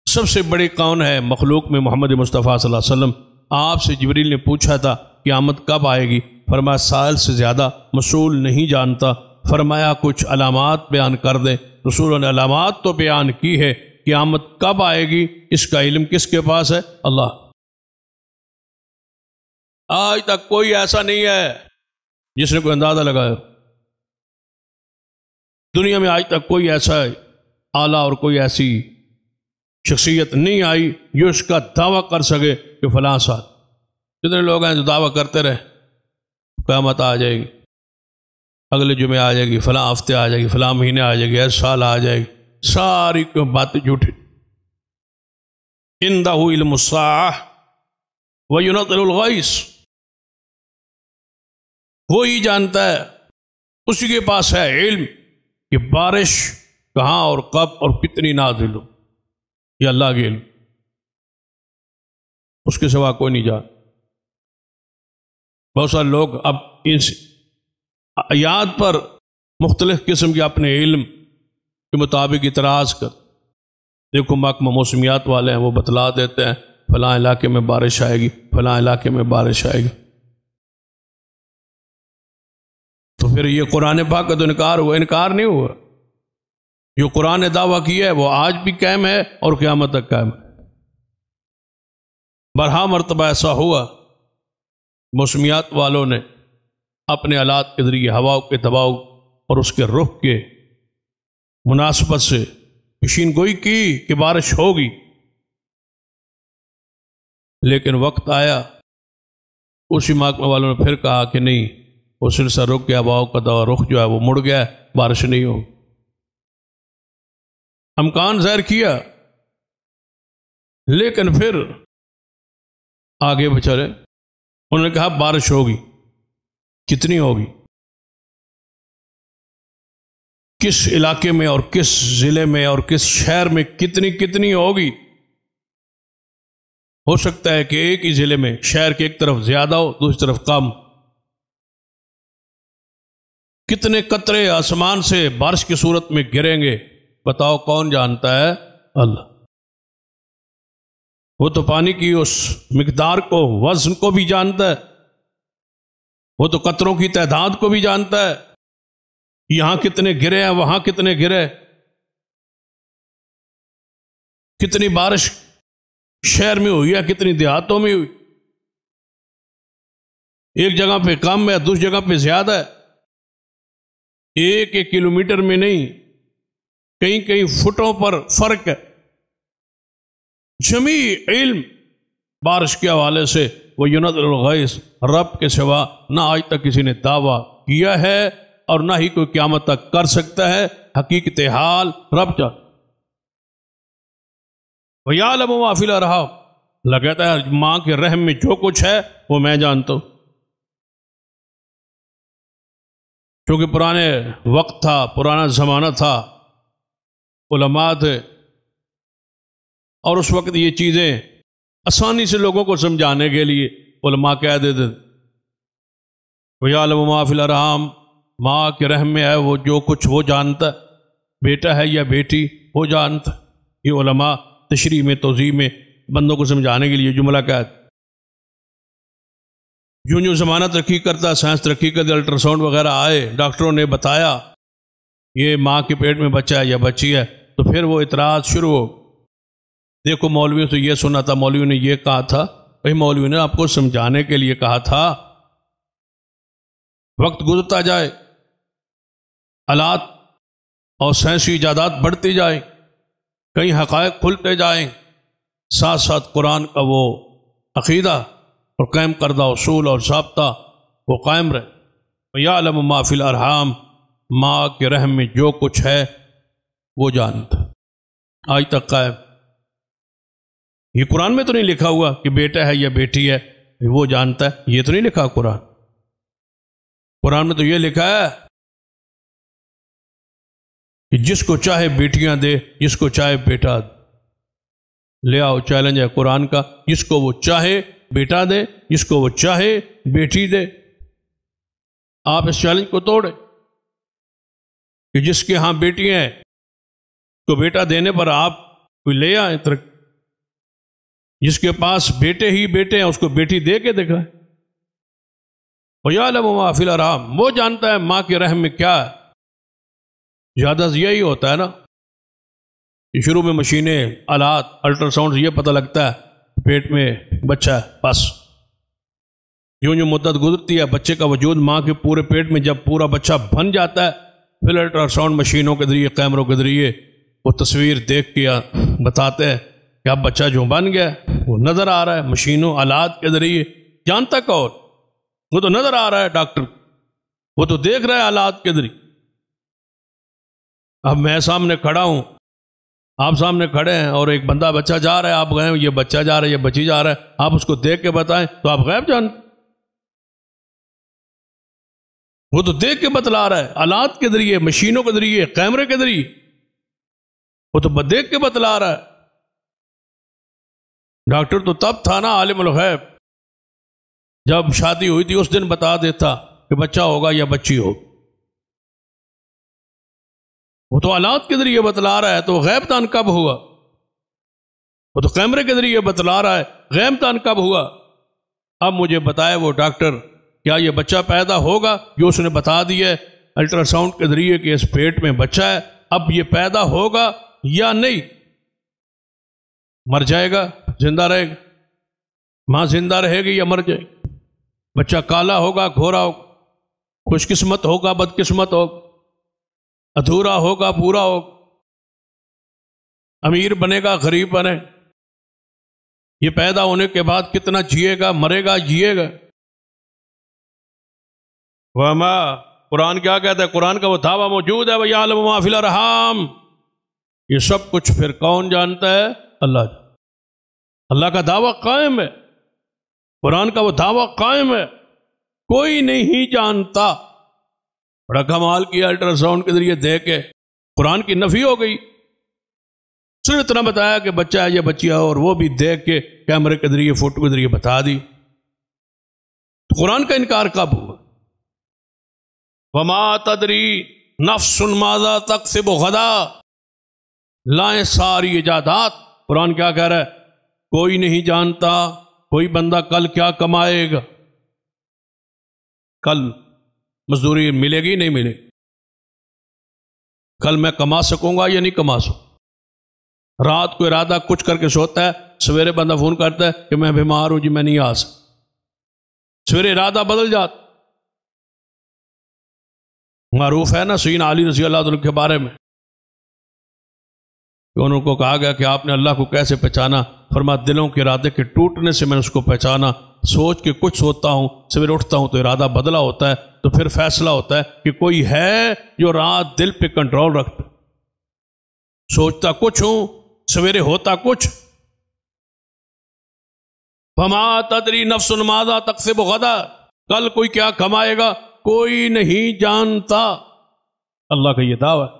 سب سے بڑی کون ہے مخلوق میں؟ محمد مصطفیٰ صلی اللہ علیہ وسلم۔ آپ سے جبریل نے پوچھا تھا قیامت کب آئے گی؟ فرمایا سائل سے زیادہ مسئول نہیں جانتا۔ فرمایا کچھ علامات بیان کر دیں، رسول نے علامات تو بیان کی ہے، قیامت کب آئے گی اس کا علم کس کے پاس ہے؟ اللہ۔ آج تک کوئی ایسا نہیں ہے جس نے کوئی اندازہ لگایا، دنیا میں آج تک کوئی ایسا آلہ اور کوئی ایسی شخصیت نہیں آئی جو اس کا دعویٰ کر سکے کہ فلاں سال۔ کتنے لوگ ہیں جو دعویٰ کرتے رہے قیامت آ جائے گی، اگلے جمعے آ جائے گی، فلاں ہفتے آ جائے گی، فلاں مہینے آ جائے گی، اس سال آ جائے گی، ساری باتیں جھوٹی۔ عندہ علم الساعہ وینزل الغیث، وہی جانتا ہے، اسی کے پاس ہے علم کہ بارش کہاں اور کب اور کتنی نازل ہو، یہ اللہ کے علم، اس کے سوا کوئی نہیں جانتا۔ بہت سارے لوگ اب اس آیات پر مختلف قسم کے اپنے علم کے مطابق اعتراض کر، دیکھو محکمہ موسمیات والے ہیں وہ بتلا دیتے ہیں فلاں علاقے میں بارش آئے گی، فلاں علاقے میں بارش آئے گی، تو پھر یہ قرآن پاک کا تو انکار ہوا؟ انکار نہیں ہوا، جو قرآن نے دعویٰ کیا ہے وہ آج بھی قائم ہے اور قیامت تک قائم ہے۔ برہا مرتبہ ایسا ہوا موسمیات والوں نے اپنے آلات کے ذریعے ہوا کے دباؤ اور اس کے رخ کے مناسبت سے پیشین گوئی کی کہ بارش ہوگی، لیکن وقت آیا اسی محکمہ والوں نے پھر کہا کہ نہیں، وہ سلسلہ رک گیا، ہواؤں کا دوا رخ جو ہے وہ مڑ گیا، بارش نہیں ہوگی۔ امکان ظاہر کیا، لیکن پھر آگے بچارے انہوں نے کہا بارش ہوگی، کتنی ہوگی، کس علاقے میں اور کس ضلع میں اور کس شہر میں کتنی ہوگی؟ ہو سکتا ہے کہ ایک ہی ضلع میں شہر کے ایک طرف زیادہ ہو، دوسری طرف کم۔ کتنے قطرے آسمان سے بارش کی صورت میں گریں گے بتاؤ کون جانتا ہے؟ اللہ۔ وہ تو پانی کی اس مقدار کو، وزن کو بھی جانتا ہے، وہ تو قطروں کی تعداد کو بھی جانتا ہے، یہاں کتنے گرے ہیں، وہاں کتنے گرے، کتنی بارش شہر میں ہوئی ہے، کتنی دیہاتوں میں ہوئی، ایک جگہ پہ کم ہے دوسری جگہ پہ زیادہ ہے، ایک کلومیٹر میں نہیں، کئی فٹوں پر فرق ہے۔ جمی علم بارش کے حوالے سے، وہ ينزل الغیث، رب کے سوا نہ آج تک کسی نے دعویٰ کیا ہے اور نہ ہی کوئی قیامت تک کر سکتا ہے۔ حقیقت حال رب جانتا۔ وَيَعْلَمُ مَا فِي الْأَرْحَامِ، اللہ کہتا ہے ماں کے رحم میں جو کچھ ہے وہ میں جانتا ہوں۔ کیونکہ پرانے وقت تھا، پرانا زمانہ تھا، علماء تھے، اور اس وقت یہ چیزیں آسانی سے لوگوں کو سمجھانے کے لیے علماء کہہ دیتے تھے وَيَعْلَمُ مَا فِي الْأَرْحَامِ، ماں کے رحم میں ہے وہ جو کچھ وہ جانتا ہے، بیٹا ہے یا بیٹی وہ جانتا ہے۔ یہ علماء تشریح میں، توضیح میں بندوں کو سمجھانے کے لیے جملہ کہتے۔ جو زمانہ ترقی کرتا، سائنس ترقی کرتی، الٹرا ساؤنڈ وغیرہ آئے، ڈاکٹروں نے بتایا یہ ماں کے پیٹ میں بچہ ہے یا بچی ہے، تو پھر وہ اعتراض شروع ہو۔ دیکھو مولویوں سے یہ سنا تھا، مولویوں نے یہ کہا تھا، بھائی مولوی نے آپ کو سمجھانے کے لیے کہا تھا۔ وقت گزرتا جائے، آلات اور سائنسی ایجادات بڑھتی جائیں، کئی حقائق کھلتے جائیں، ساتھ ساتھ قرآن کا وہ عقیدہ اور قائم کردہ اصول اور ضابطہ وہ قائم رہے۔ وَيَعْلَمُ مَا فِي الْأَرْحَامِ، ماں کے رحم میں جو کچھ ہے وہ جانتا، آج تک قائم۔ یہ قرآن میں تو نہیں لکھا ہوا کہ بیٹا ہے یا بیٹی ہے وہ جانتا ہے، یہ تو نہیں لکھا قرآن۔ قرآن میں تو یہ لکھا ہے کہ جس کو چاہے بیٹیاں دے، جس کو چاہے بیٹا دے۔ لے آؤ چیلنج ہے قرآن کا، جس کو وہ چاہے بیٹا دے، جس کو وہ چاہے بیٹی دے۔ آپ اس چیلنج کو توڑیں کہ جس کے ہاں بیٹیاں ہیں تو بیٹا دینے پر آپ کوئی لے آئیں ترقی، جس کے پاس بیٹے ہی بیٹے ہیں اس کو بیٹی دے کے دکھائیں۔ وَيَعْلَمُ مَا فِي الْأَرْحَامِ، وہ جانتا ہے ماں کے رحم میں کیا ہے۔ زیادہ سے یہی ہوتا ہے نا، شروع میں مشینیں، آلات، الٹرا ساؤنڈ سے یہ پتہ لگتا ہے پیٹ میں بچہ ہے، بس جو مدت گزرتی ہے بچے کا وجود ماں کے پورے پیٹ میں، جب پورا بچہ بن جاتا ہے پھر الٹرا ساؤنڈ مشینوں کے ذریعے، کیمروں کے ذریعے وہ تصویر دیکھ کے بتاتے ہیں کہ اب بچہ جو بن گیا وہ نظر آ رہا ہے، مشینوں آلات کے ذریعے۔ جانتا کون؟ وہ تو نظر آ رہا ہے ڈاکٹر، وہ تو دیکھ رہا ہے آلات کے ذریعے۔ اب میں سامنے کھڑا ہوں، آپ سامنے کھڑے ہیں اور ایک بندہ بچہ جا رہا ہے، آپ گئے یہ بچہ جا رہا ہے، یہ بچی جا رہا ہے، آپ اس کو دیکھ کے بتائیں تو آپ غیب جانتے۔ وہ تو دیکھ کے بتلا رہا ہے آلات کے ذریعے، مشینوں کے ذریعے، کیمرے کے ذریعے، وہ تو دیکھ کے بتلا رہا ہے۔ ڈاکٹر تو تب تھا نا عالم الغیب، جب شادی ہوئی تھی اس دن بتا دیتا کہ بچہ ہوگا یا بچی ہوگی۔ وہ تو آلات کے ذریعے بتلا رہا ہے، تو غیب دان کب ہوا؟ وہ تو کیمرے کے ذریعے بتلا رہا ہے، غیب دان کب ہوا؟ اب مجھے بتائے وہ ڈاکٹر، کیا یہ بچہ پیدا ہوگا جو اس نے بتا دیا ہے الٹرا ساؤنڈ کے ذریعے کہ اس پیٹ میں بچہ ہے، اب یہ پیدا ہوگا یا نہیں؟ مر جائے گا، زندہ رہے گا؟ ماں زندہ رہے گی یا مر جائے گی؟ بچہ کالا ہوگا، گھورا ہوگا، خوش قسمت ہوگا، بد قسمت ہوگا، ادھورا ہوگا، پورا ہوگا، امیر بنے گا، غریب بنے؟ یہ پیدا ہونے کے بعد کتنا جیے گا، مرے گا، جیے گا؟ وما، قرآن کیا کہتا ہے؟ قرآن کا وہ دعویٰ موجود ہے وَيَعْلَمُ مَا فِي الْأَرْحَامِ، یہ سب کچھ پھر کون جانتا ہے؟ اللہ جانتا۔ اللہ کا دعویٰ قائم ہے، قرآن کا وہ دعویٰ قائم ہے، کوئی نہیں جانتا۔ بڑا کمال کیا الٹرا ساؤنڈ کے ذریعے دیکھ کے قرآن کی نفی ہو گئی، صرف اتنا بتایا کہ بچہ ہے یا بچی ہے، اور وہ بھی دیکھ کے کیمرے کے ذریعے، فوٹو کے ذریعے بتا دی۔ تو قرآن کا انکار کب ہوا؟ وَمَا تَدْرِي نَفْسٌ مَاذَا تَكْسِبُ غَدًا، لائیں ساری ایجادات۔ قرآن کیا کہہ رہا ہے؟ کوئی نہیں جانتا کوئی بندہ کل کیا کمائے گا، کل مزدوری ملے گی نہیں ملے گی، کل میں کما سکوں گا یا نہیں کما سکوں۔ رات کو ارادہ کچھ کر کے سوتا ہے، سویرے بندہ فون کرتا ہے کہ میں بیمار ہوں جی، میں نہیں آ سکتا، سویرے ارادہ بدل جاتا۔ معروف ہے نا سیدنا علی رضی اللہ عنہ کے بارے میں، کہ انہوں کو کہا گیا کہ آپ نے اللہ کو کیسے پہچانا؟ فرما دلوں کے ارادے کے ٹوٹنے سے میں نے اس کو پہچانا، سوچ کے کچھ سوچتا ہوں، سویرے اٹھتا ہوں تو ارادہ بدلا ہوتا ہے، تو پھر فیصلہ ہوتا ہے کہ کوئی ہے جو رات دل پہ کنٹرول رکھتا، سوچتا کچھ ہوں سویرے ہوتا کچھ۔ فما تدری نفس ماذا تکسب غدا، کل کوئی کیا کمائے گا کوئی نہیں جانتا، اللہ کا یہ دعویٰ ہے۔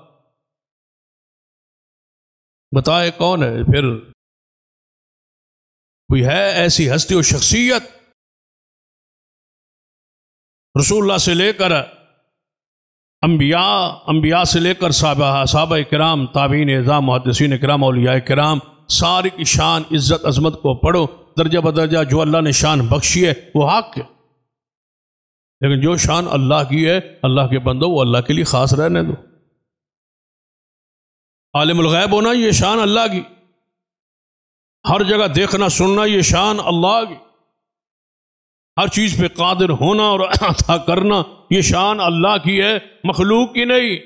بتائے کون ہے پھر؟ کوئی ہے ایسی ہستی و شخصیت رسول اللہ سے لے کر انبیاء سے لے کر صحابہ کرام، تابعین اعظام، محدثین کرام، اولیاء کرام، ساری کی شان عزت عظمت کو پڑھو درجہ بدرجہ، جو اللہ نے شان بخشی ہے وہ حق ہے، لیکن جو شان اللہ کی ہے اللہ کے بندوں وہ اللہ کے لیے خاص رہنے دو۔ عالم الغیب ہونا یہ شان اللہ کی، ہر جگہ دیکھنا سننا یہ شان اللہ کی، ہر چیز پہ قادر ہونا اور عطا کرنا یہ شان اللہ کی ہے، مخلوق کی نہیں۔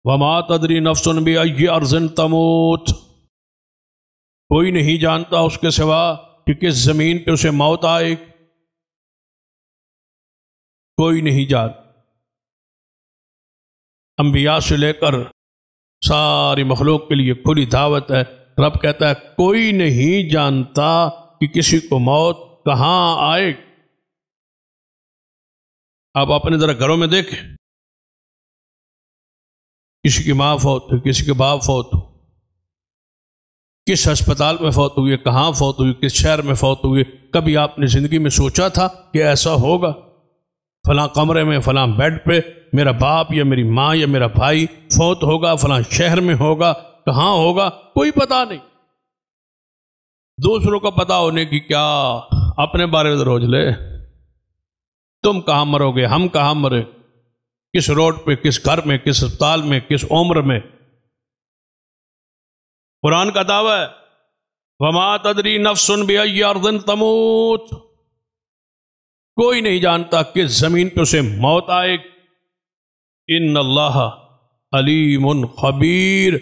وَمَا تَدْرِي نَفْسٌ بِأَيِّ أَرْضٍ تَمُوتُ، کوئی نہیں جانتا اس کے سوا کہ کس زمین پہ اسے موت آئے، کوئی نہیں جانتا۔ انبیاء سے لے کر ساری مخلوق کے لیے کھلی دعوت ہے۔ رب کہتا ہے کوئی نہیں جانتا کہ کسی کو موت کہاں آئے۔ آپ اپنے ذرا گھروں میں دیکھیں، کسی کی ماں فوت ہوئی، کسی کے باپ فوت ہوئی، کس ہسپتال میں فوت ہوئی، کہاں فوت ہوئی، کس شہر میں فوت ہوئی۔ کبھی آپ نے زندگی میں سوچا تھا کہ ایسا ہوگا؟ فلاں کمرے میں فلاں بیڈ پہ میرا باپ یا میری ماں یا میرا بھائی فوت ہوگا، فلاں شہر میں ہوگا، کہاں ہوگا، کوئی پتہ نہیں۔ دوسروں کا پتہ ہونے کی کیا، اپنے بارے میں روج لے۔ تم کہاں مرو گے، ہم کہاں مرے، کس روڈ پہ، کس گھر میں، کس اسپتال میں، کس عمر میں۔ قرآن کا دعویٰ ہے وَمَا تَدْرِي نَفْسٌ بِأَيِّ أَرْضٍ تَمُوتُ، کوئی نہیں جانتا کس زمین پہ اسے موت آئے۔ ان اللہ علیم خبیر،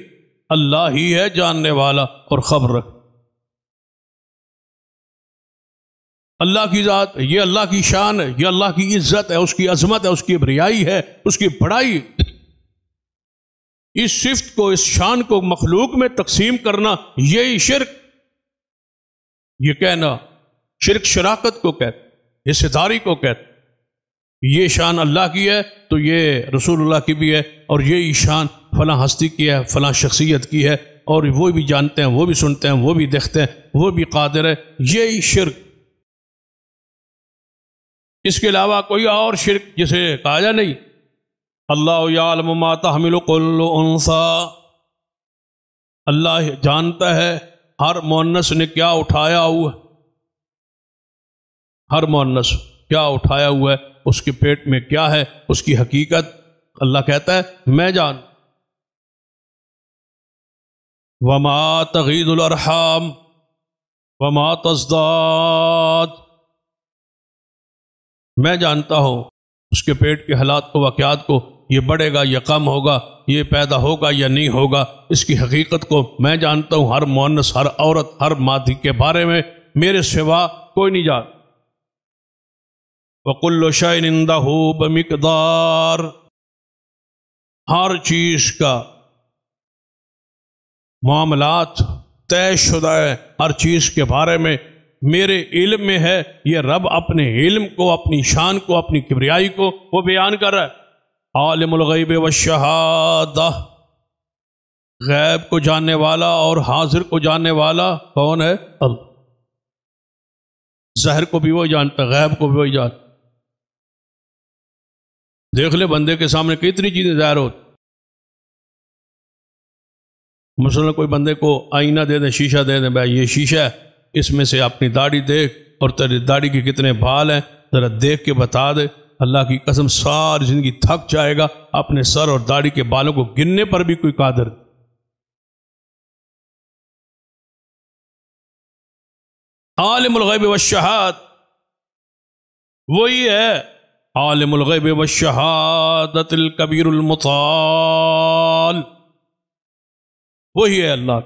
اللہ ہی ہے جاننے والا اور خبر رکھ۔ اللہ کی ذات، یہ اللہ کی شان ہے، یہ اللہ کی عزت ہے، اس کی عظمت ہے، اس کی بریائی ہے، اس کی بڑائی۔ اس صفت کو، اس شان کو مخلوق میں تقسیم کرنا یہی شرک، یہ کہنا شرک شراکت کو کہتے، حصہ داری کو کہتے۔ یہ شان اللہ کی ہے تو یہ رسول اللہ کی بھی ہے، اور یہی شان فلاں ہستی کی ہے، فلاں شخصیت کی ہے، اور وہ بھی جانتے ہیں، وہ بھی سنتے ہیں، وہ بھی دیکھتے ہیں، وہ بھی قادر ہے، یہی شرک۔ اس کے علاوہ کوئی اور شرک جسے کہا جا نہیں۔ اللہ یعلم ما تحمل کل انثی، اللہ جانتا ہے ہر مؤنث نے کیا اٹھایا ہوا ہے، ہر مؤنث کیا اٹھایا ہوا ہے، اس کے پیٹ میں کیا ہے، اس کی حقیقت اللہ کہتا ہے میں جان۔ وما تغیض الارحام وما تزداد، میں جانتا ہوں اس کے پیٹ کے حالات کو، واقعات کو، یہ بڑھے گا یا کم ہوگا، یہ پیدا ہوگا یا نہیں ہوگا، اس کی حقیقت کو میں جانتا ہوں۔ ہر مؤنث، ہر عورت، ہر مادی کے بارے میں میرے سوا کوئی نہیں جانتا۔ وَكُلُّ شَيْءٍ عِندَهُ بِمِقْدَارٍ، ہر چیز کا معاملات طے شدہ ہے، ہر چیز کے بارے میں میرے علم میں ہے۔ یہ رب اپنے علم کو، اپنی شان کو، اپنی کبریائی کو وہ بیان کر رہا ہے۔ عالم الغیب والشہادہ، غیب کو جاننے والا اور حاضر کو جاننے والا کون ہے؟ اللہ۔ ظاہر کو بھی وہی جانتا ہے، غیب کو بھی وہی جانتا۔ دیکھ لے بندے کے سامنے کتنی چیزیں ظاہر ہوتی۔ مثلا کوئی بندے کو آئینہ دے دیں، شیشہ دے دیں، بھائی یہ شیشہ ہے، اس میں سے اپنی داڑھی دیکھ اور تیری داڑھی کے کتنے بال ہیں ذرا دیکھ کے بتا دے۔ اللہ کی قسم ساری زندگی تھک جائے گا، اپنے سر اور داڑھی کے بالوں کو گننے پر بھی کوئی قادر۔ عالم الغیب والشہادہ وہی ہے، عالم الغیب والشہادۃ الکبیر المتعال۔ وہی ہے اللہ،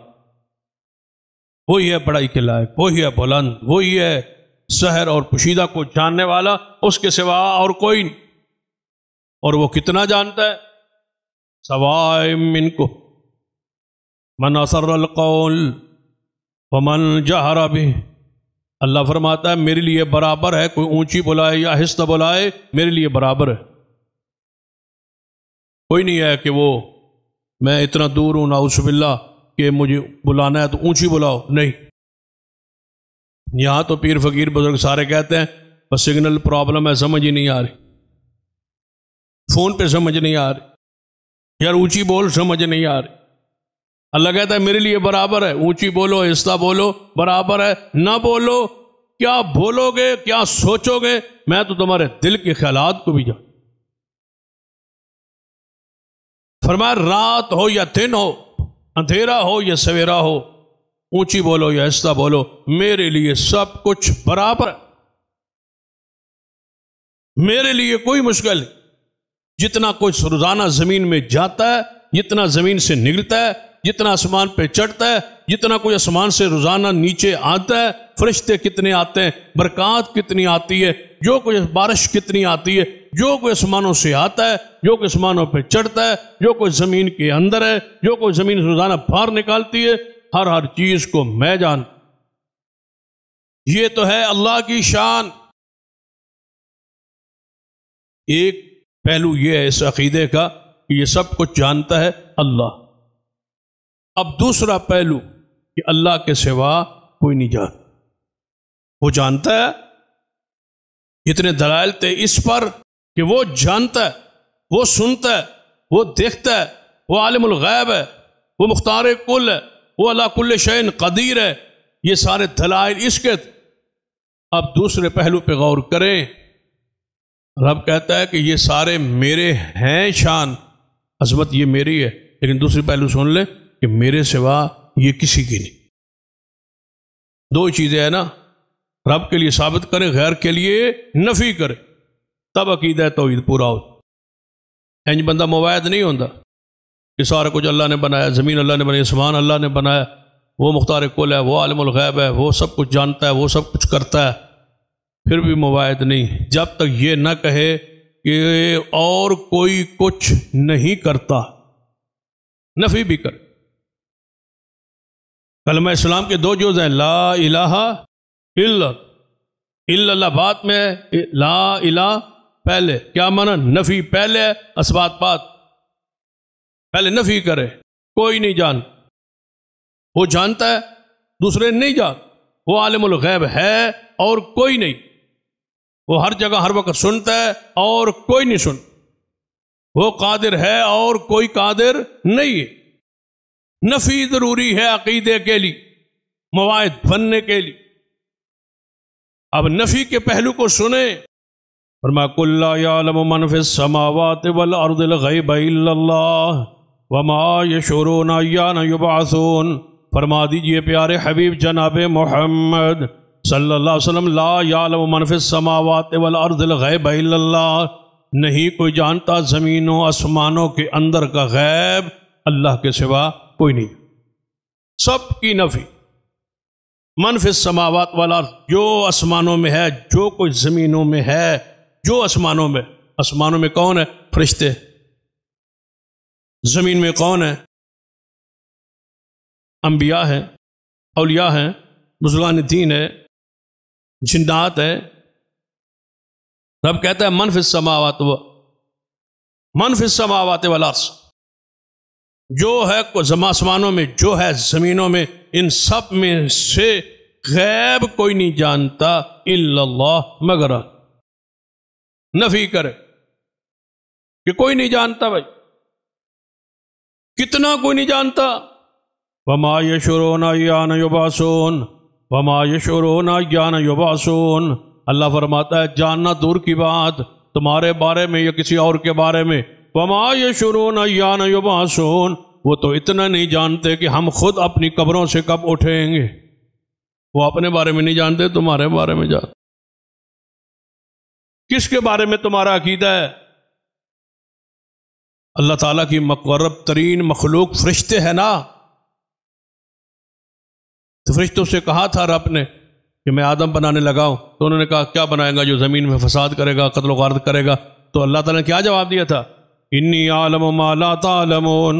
وہی ہے بڑائی کے لائق، وہی ہے بلند، وہی ہے سحر اور پوشیدہ کو جاننے والا، اس کے سوا اور کوئی نہیں۔ اور وہ کتنا جانتا ہے؟ سواء منکم من اسر القول ومن جہر بہ، اللہ فرماتا ہے میرے لیے برابر ہے، کوئی اونچی بلائے یا آہستہ بلائے، میرے لیے برابر ہے۔ کوئی نہیں ہے کہ وہ میں اتنا دور ہوں نعوذ باللہ کہ مجھے بلانا ہے تو اونچی بلاؤ، نہیں۔ یہاں تو پیر فقیر بزرگ سارے کہتے ہیں بس سگنل پرابلم ہے، سمجھ ہی نہیں آ رہی، فون پہ سمجھ نہیں آ رہی، یار اونچی بول، سمجھ نہیں آ رہی۔ اللہ کہتا ہے میرے لیے برابر ہے، اونچی بولو آہستہ بولو برابر ہے، نہ بولو، کیا بولو گے کیا سوچو گے میں تو تمہارے دل کے خیالات کو بھی جانتا۔ فرمایا رات ہو یا دن ہو، اندھیرا ہو یا سویرا ہو، اونچی بولو یا آہستہ بولو، میرے لیے سب کچھ برابر ہے، میرے لیے کوئی مشکل نہیں۔ جتنا کچھ روزانہ زمین میں جاتا ہے، جتنا زمین سے نکلتا ہے، جتنا آسمان پہ چڑھتا ہے، جتنا کوئی آسمان سے روزانہ نیچے آتا ہے، فرشتے کتنے آتے ہیں، برکات کتنی آتی ہے، جو کوئی بارش کتنی آتی ہے، جو کوئی آسمانوں سے آتا ہے، جو کوئی آسمانوں پہ چڑھتا ہے، جو کوئی زمین کے اندر ہے، جو کوئی زمین روزانہ باہر نکالتی ہے، ہر چیز کو میں جان۔ یہ تو ہے اللہ کی شان۔ ایک پہلو یہ ہے اس عقیدے کا کہ یہ سب کچھ جانتا ہے اللہ۔ اب دوسرا پہلو کہ اللہ کے سوا کوئی نہیں جانتا۔ وہ جانتا ہے، اتنے دلائل تھے اس پر کہ وہ جانتا ہے، وہ سنتا ہے، وہ دیکھتا ہے، وہ عالم الغیب ہے، وہ مختار کل ہے، وہ علی کل شیء قدیر ہے۔ یہ سارے دلائل اس کے۔ اب دوسرے پہلو پہ غور کریں، رب کہتا ہے کہ یہ سارے میرے ہیں، شان عظمت یہ میری ہے، لیکن دوسری پہلو سن لیں کہ میرے سوا یہ کسی کی نہیں۔ دو چیزیں ہیں نا، رب کے لیے ثابت کریں، غیر کے لیے نفی کریں، تب عقیدہ توحید پورا ہو۔ انج بندہ موحد نہیں ہوتا کہ سارا کچھ اللہ نے بنایا، زمین اللہ نے بنائی، آسمان اللہ نے بنایا، وہ مختار کل ہے، وہ عالم الغیب ہے، وہ سب کچھ جانتا ہے، وہ سب کچھ کرتا ہے، پھر بھی موحد نہیں۔ جب تک یہ نہ کہے کہ اور کوئی کچھ نہیں کرتا، نفی بھی کر۔ کلمہ اسلام کے دو جز ہیں، لا الہ الا اللہ بات میں، لا الہ پہلے، کیا معنی؟ نفی پہلے، اثبات بات پہلے۔ نفی کرے، کوئی نہیں جان، وہ جانتا ہے، دوسرے نہیں جان، وہ عالم الغیب ہے اور کوئی نہیں، وہ ہر جگہ ہر وقت سنتا ہے اور کوئی نہیں سن، وہ قادر ہے اور کوئی قادر نہیں ہے۔ نفی ضروری ہے عقیدے کے لیے، موحد بننے کے لیے۔ اب نفی کے پہلو کو سنیں، فرمایا قل لا یعلم من فی السماوات والارض الغیب الا اللہ وما یشعرون ایان یبعثون۔ فرما دیجئے پیارے حبیب جناب محمد صلی اللہ علیہ وسلم، لا یعلم من فی السماوات والارض الغیب الا اللہ، نہیں کوئی جانتا زمینوں آسمانوں کے اندر کا غیب اللہ کے سوا کوئی نہیں۔ سب کی نفی۔ من فی السماوات والارض، جو آسمانوں میں ہے، جو کوئی زمینوں میں ہے، جو آسمانوں میں، آسمانوں میں کون ہے؟ فرشتے۔ زمین میں کون ہے؟ انبیاء ہیں، اولیاء ہیں، بزرگان دین ہے، جنات ہے۔ رب کہتا ہے من فی السماوات والارض، جو ہے آسمانوں میں، جو ہے زمینوں میں، ان سب میں سے غیب کوئی نہیں جانتا الا اللہ، مگر نفی کرے کہ کوئی نہیں جانتا۔ بھائی کتنا کوئی نہیں جانتا؟ وما یشعرون ایان یبعثون، وما یشعرون ایان یبعثون۔ اللہ فرماتا ہے جاننا دور کی بات تمہارے بارے میں یا کسی اور کے بارے میں، وما یشعرون ایان یبعثون، وہ تو اتنا نہیں جانتے کہ ہم خود اپنی قبروں سے کب اٹھیں گے۔ وہ اپنے بارے میں نہیں جانتے، تمہارے بارے میں جانتے۔ کس کے بارے میں تمہارا عقیدہ ہے؟ اللہ تعالیٰ کی مقرب ترین مخلوق فرشتے ہیں نا، تو فرشتوں سے کہا تھا رب نے کہ میں آدم بنانے لگا ہوں، تو انہوں نے کہا کیا بنائے گا؟ جو زمین میں فساد کرے گا، قتل و غارت کرے گا۔ تو اللہ تعالیٰ نے کیا جواب دیا تھا؟ انی اعلم ما لا تعلمون،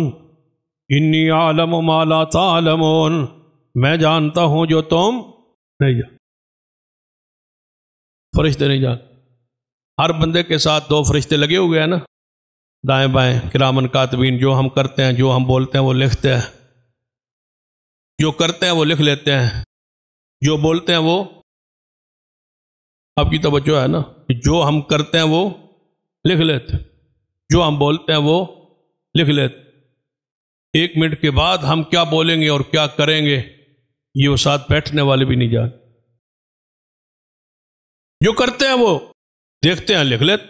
انی اعلم ما لا تعلمون، میں جانتا ہوں جو تم نہیں جانتے۔ فرشتے نہیں جانتے۔ ہر بندے کے ساتھ دو فرشتے لگے ہوئے ہیں نا، دائیں بائیں کرامن کاتبین، جو ہم کرتے ہیں، جو ہم بولتے ہیں وہ لکھتے ہیں، جو کرتے ہیں وہ لکھ لیتے ہیں، جو بولتے ہیں وہ، آپ کی توجہ ہے نا، جو ہم کرتے ہیں وہ لکھ لیتے ہیں، جو ہم بولتے ہیں وہ لکھ لیتے ہیں۔ 1 منٹ کے بعد ہم کیا بولیں گے اور کیا کریں گے یہ وہ ساتھ بیٹھنے والے بھی نہیں جانتے۔ جو کرتے ہیں وہ دیکھتے ہیں، لکھ لیتے،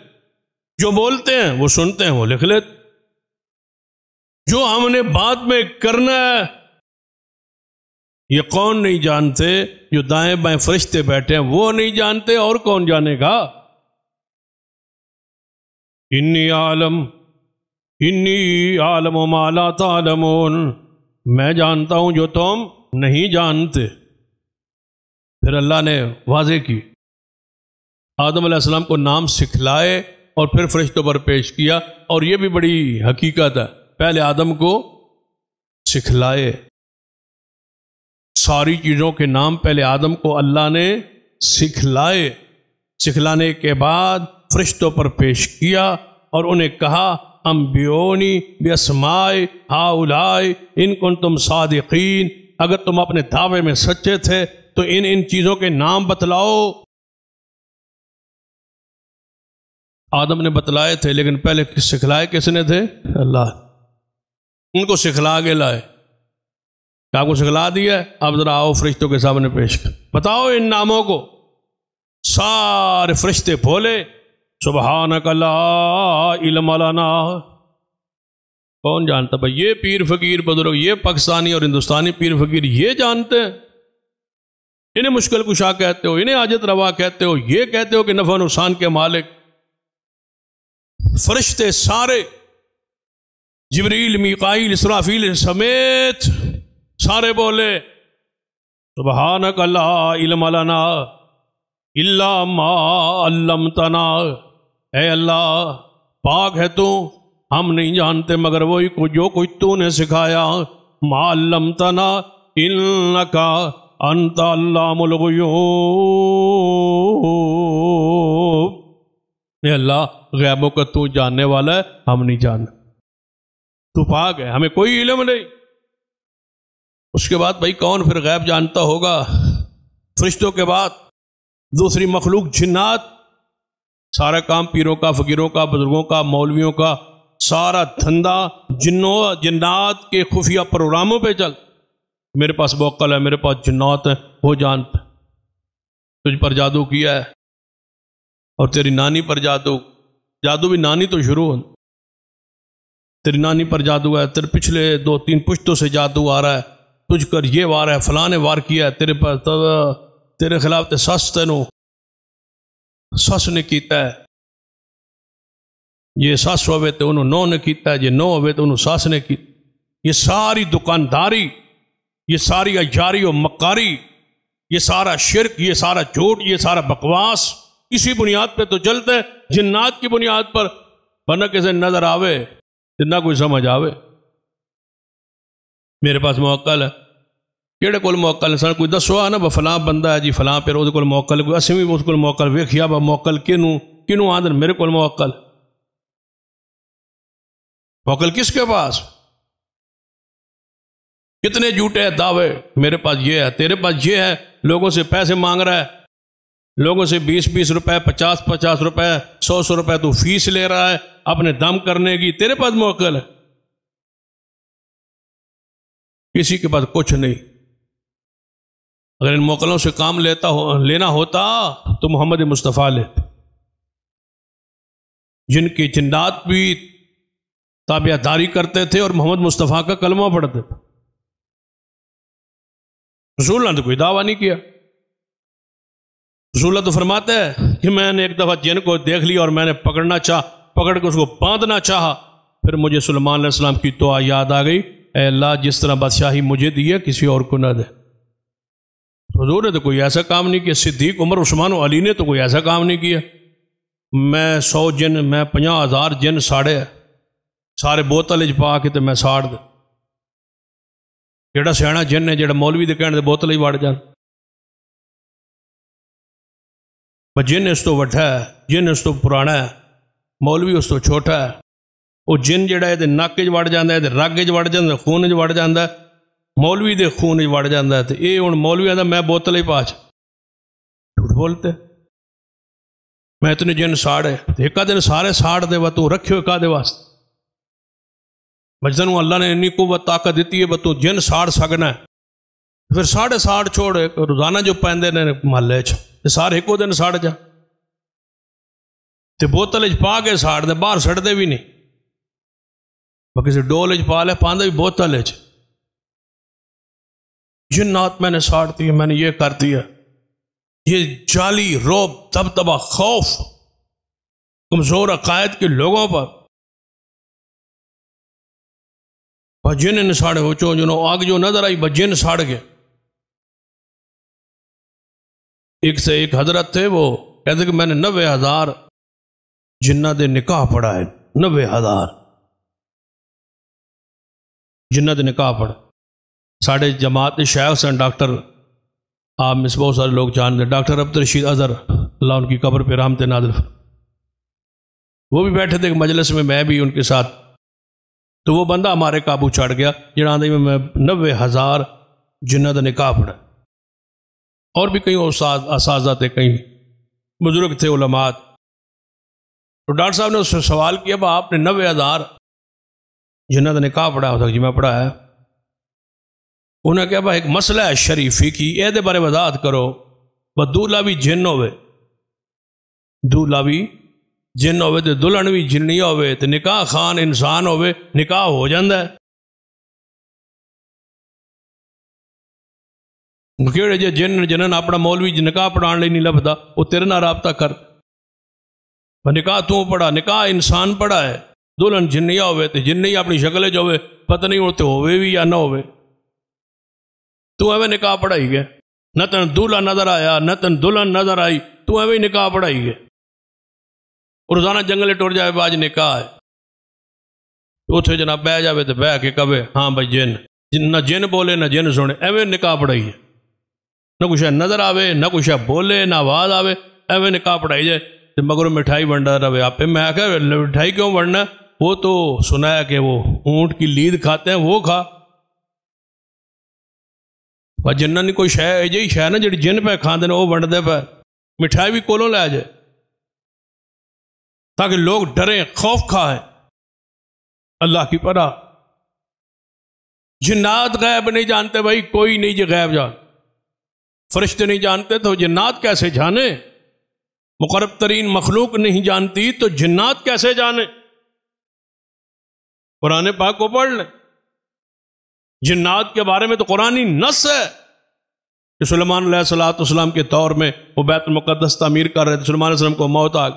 جو بولتے ہیں وہ سنتے ہیں، وہ لکھ لیتے۔ جو ہم نے بعد میں کرنا ہے یہ کون نہیں جانتے؟ جو دائیں بائیں فرشتے بیٹھے ہیں وہ نہیں جانتے، اور کون جانے گا؟ انی عالم ما لا تعلمون، میں جانتا ہوں جو تم نہیں جانتے۔ پھر اللہ نے واضح کی، آدم علیہ السلام کو نام سکھلائے اور پھر فرشتوں پر پیش کیا، اور یہ بھی بڑی حقیقت ہے، پہلے آدم کو سکھلائے، ساری چیزوں کے نام پہلے آدم کو اللہ نے سکھلائے، سکھلانے کے بعد فرشتوں پر پیش کیا اور انہیں کہا انبئونی باسماء ہؤلاء ان کنتم صادقین، اگر تم اپنے دعوے میں سچے تھے تو ان چیزوں کے نام بتلاؤ۔ آدم نے بتلائے تھے، لیکن پہلے سکھلائے کس نے تھے؟ اللہ۔ ان کو سکھلا کے لائے، کیا کو سکھلا دیا؟ اب ذرا آؤ فرشتوں کے سامنے پیش کر، بتاؤ ان ناموں کو۔ سارے فرشتے بولے سبحانک لا علم لنا۔ کون جانتا بھائی؟ یہ پیر فقیر بزرگ، یہ پاکستانی اور ہندوستانی پیر فقیر یہ جانتے ہیں؟ انہیں مشکل کشا کہتے ہو، انہیں حاجت روا کہتے ہو، یہ کہتے ہو کہ نفع نقصان کے مالک۔ فرشتے سارے، جبریل، میکائیل، اسرافیل سمیت سارے بولے سبحانک لا علم لنا الا ما علمتنا، اے اللہ پاک ہے تو، ہم نہیں جانتے مگر وہی کو جو کچھ تو نے سکھایا۔ ما علمتنا انک انت علام الغیوب، اے اللہ غیبوں کا تو جاننے والا ہے، ہم نہیں جانتے، تو پاک ہے، ہمیں کوئی علم نہیں۔ اس کے بعد بھائی کون پھر غیب جانتا ہوگا؟ فرشتوں کے بعد دوسری مخلوق جنات، سارا کام پیروں کا، فقیروں کا، بزرگوں کا، مولویوں کا، سارا دھندا جنات کے خفیہ پروگراموں پہ چل۔ میرے پاس موکل ہے، میرے پاس جنات ہیں، وہ جانتا، تجھ پر جادو کیا ہے، اور تیری نانی پر جادو بھی نانی تو شروع ہو، تیری نانی پر جادو ہے، تیرے پچھلے 2-3 پشتوں سے جادو آ رہا ہے، تجھ کر یہ وار ہے، فلاں نے وار کیا ہے تیرے پر، تیرے خلاف تے سس تینوں سس نے کیتا ہے، یہ سس ہوئے تو انہوں نو نے کیتا ہے، یہ نو ہوئے تو انہوں سس نے کی۔ یہ ساری دکانداری، یہ ساری اجاری و مکاری، یہ سارا شرک، یہ سارا جھوٹ، یہ سارا بکواس اسی بنیاد پہ تو چلتا ہے، جنات کی بنیاد پر، ورنہ کیسے نظر آوے جتنا کوئی سمجھ آوے۔ میرے پاس موکل ہے، کیڑے کول موکل ہے؟ سر کوئی دسو آنا با فلاں بندہ ہے جی فلاں پھر وہ کول موکل ہے، اسی بھی اس کول موکل ویکھیا با موکل کنوں آدھن میرے کول موکل، موکل کس کے پاس؟ کتنے جھوٹے دعوے، میرے پاس یہ ہے، تیرے پاس یہ ہے، لوگوں سے پیسے مانگ رہا ہے، لوگوں سے 20 روپے، 50 روپے، 100 روپے تو فیس لے رہا ہے اپنے دم کرنے کی، تیرے پاس موکل ہے؟ کسی کے پاس کچھ نہیں۔ اگر ان موکلوں سے کام لینا ہوتا تو محمد مصطفیٰ لیتے، جن کی جنات بھی تابعہ داری کرتے تھے اور محمد مصطفیٰ کا کلمہ پڑھتے تھے۔ رسول اللہ نے کوئی دعویٰ نہیں کیا۔ رسول اللہ تو فرماتا ہے کہ میں نے ایک دفعہ جن کو دیکھ لیا اور میں نے پکڑ کے اس کو باندھنا چاہا، پھر مجھے سلیمان علیہ السلام کی دعا یاد آ گئی، اے اللہ جس طرح بادشاہی مجھے دی ہے کسی اور کو نہ دے۔ حضور نے تو کوئی ایسا کام نہیں کیا، صدیق، عمر، عثمان و علی نے تو کوئی ایسا کام نہیں کیا میں 100 جن، میں 50,000 جن ساڑے سارے بوتل پا کے تو میں ساڑ دے۔ جڑا سیاح جن ہے، جڑا مولوی دے کہنے دے بوتل ہی وڑ جان، جن اس تو وڈا ہے، جن اس تو پرانا ہے، مولوی اس تو چھوٹا ہے۔ وہ جن جڑا ہے نک چ وڑ جاتا ہے، رگ چ وڑ جاتا ہے، خون چ وڑ جاتا ہے، مولوی دے خون چ وڑ جاتا ہے۔ تو یہ ہوں مولوی آتا میں بوتل ہی پا جھوٹ بولتے میں اتنے جن ساڑے، ایک دن سارے ساڑ دے وہ تو رکھے ہوئے کا دے واسطے مجدن اللہ نے انی قوت طاقت دیتی ہے تو جن ساڑ سکنا ہے، پھر ساڑھے ساڑ چھوڑے روزانہ جو پہندے نے محلے سارے ایک دن ساڑ جا تے بوتل پا کے ساڑ دے، باہر سڑ دے بھی نہیں، کسی ڈول پا لے پاندے بھی بوتل جنات میں نے ساڑ دی، میں نے یہ کر دیا۔ یہ جعلی روب دبدبا خوف کمزور عقائد کے لوگوں پر جن ساڑے ہو چو جنہوں آگ جو نظر آئی جن ساڑ گئے۔ ایک سے ایک حضرت تھے، وہ کہتے کہ میں نے 90,000 جنہ دے نکاح پڑھا ہے، 90,000 جنہ دے نکاح پڑھا۔ ساڑھے جماعت شیخ سن ڈاکٹر، آپ میں سے بہت سارے لوگ جانتے ہیں، ڈاکٹر عبدالرشید اظہر، اللہ ان کی قبر پہ رحمت نازل فرمائے، وہ بھی بیٹھے تھے مجلس میں بھی ان کے ساتھ۔ تو وہ بندہ ہمارے قابو چڑھ گیا جنہاں دے میں 90,000 جنہ دا نکاح پڑھا، اور بھی کئی اساتذہ تھے، کئی بزرگ تھے، علماء۔ تو ڈاکٹر صاحب نے اس سے سوال کیا با آپ نے 90,000 جنہ دا نکاح پڑھا ہوتا جی میں پڑھا ہے؟ انہوں نے کہا با ایک مسئلہ ہے شریفی کی، اے دے بارے وضاحت کرو۔ با دولا بھی جن ہوئے، دولا بھی جن ہوئے تے دلہن بھی جنی ہوئے تے نکاح خان انسان ہوئے، نکاح ہو جاندہ ہے۔ کیڑے جے جنن اپنا مولوی نکاح پڑھان لئی نہیں لبدا، وہ تیرے نہ رابطہ کر، نکاح تو پڑھا، نکاح انسان پڑھا ہے، دلہن جنیا ہوئے تے جنی اپنی شکل جو ہوئے، پتہ نہیں ہوتے ہوئے بھی یا نہ ہوئے، تو ایویں نکاح پڑھائی گئے، نہ تن دولہا نظر آیا نہ تن دلہن نظر آئی، تو ایویں نکاح پڑھائی گئے۔ روزانہ جنگلے ٹور جائے باج نکاح ہے، تو اتھے جناب بہ جاوے تے بہ کے کبے ہاں بھائی جن، نہ جن بولے نہ جن سنے، ایویں نکاح پڑھائی ہے، نہ کچھ نظر آوے نہ کچھ بولے نہ آواز آوے، ایویں نکاح پڑھائی جائے۔ مگر مٹھائی بنڈا رہے آپ پہ، میں کہا مٹھائی کیوں بننا؟ وہ تو سنا ہے کہ وہ اونٹ کی لید کھاتے ہیں، وہ کھا۔ جنہ نے کوئی شے جی شے نا جڑی جن پہ کھاندے نے وہ بنڈ دے پہ، مٹھائی بھی کولوں لے جائے تاکہ لوگ ڈریں، خوف کھائیں اللہ کی پناہ۔ جنات غیب نہیں جانتے بھائی، کوئی نہیں جی غیب جان، فرشتے نہیں جانتے تو جنات کیسے جانے؟ مقرب ترین مخلوق نہیں جانتی تو جنات کیسے جانے؟ قرآن پاک کو پڑھ لیں، جنات کے بارے میں تو قرآنی نص ہے کہ سلیمان علیہ السلام کے دور میں وہ بیت المقدس تعمیر کر رہے تھے، سلیمان علیہ السلام کو موت آ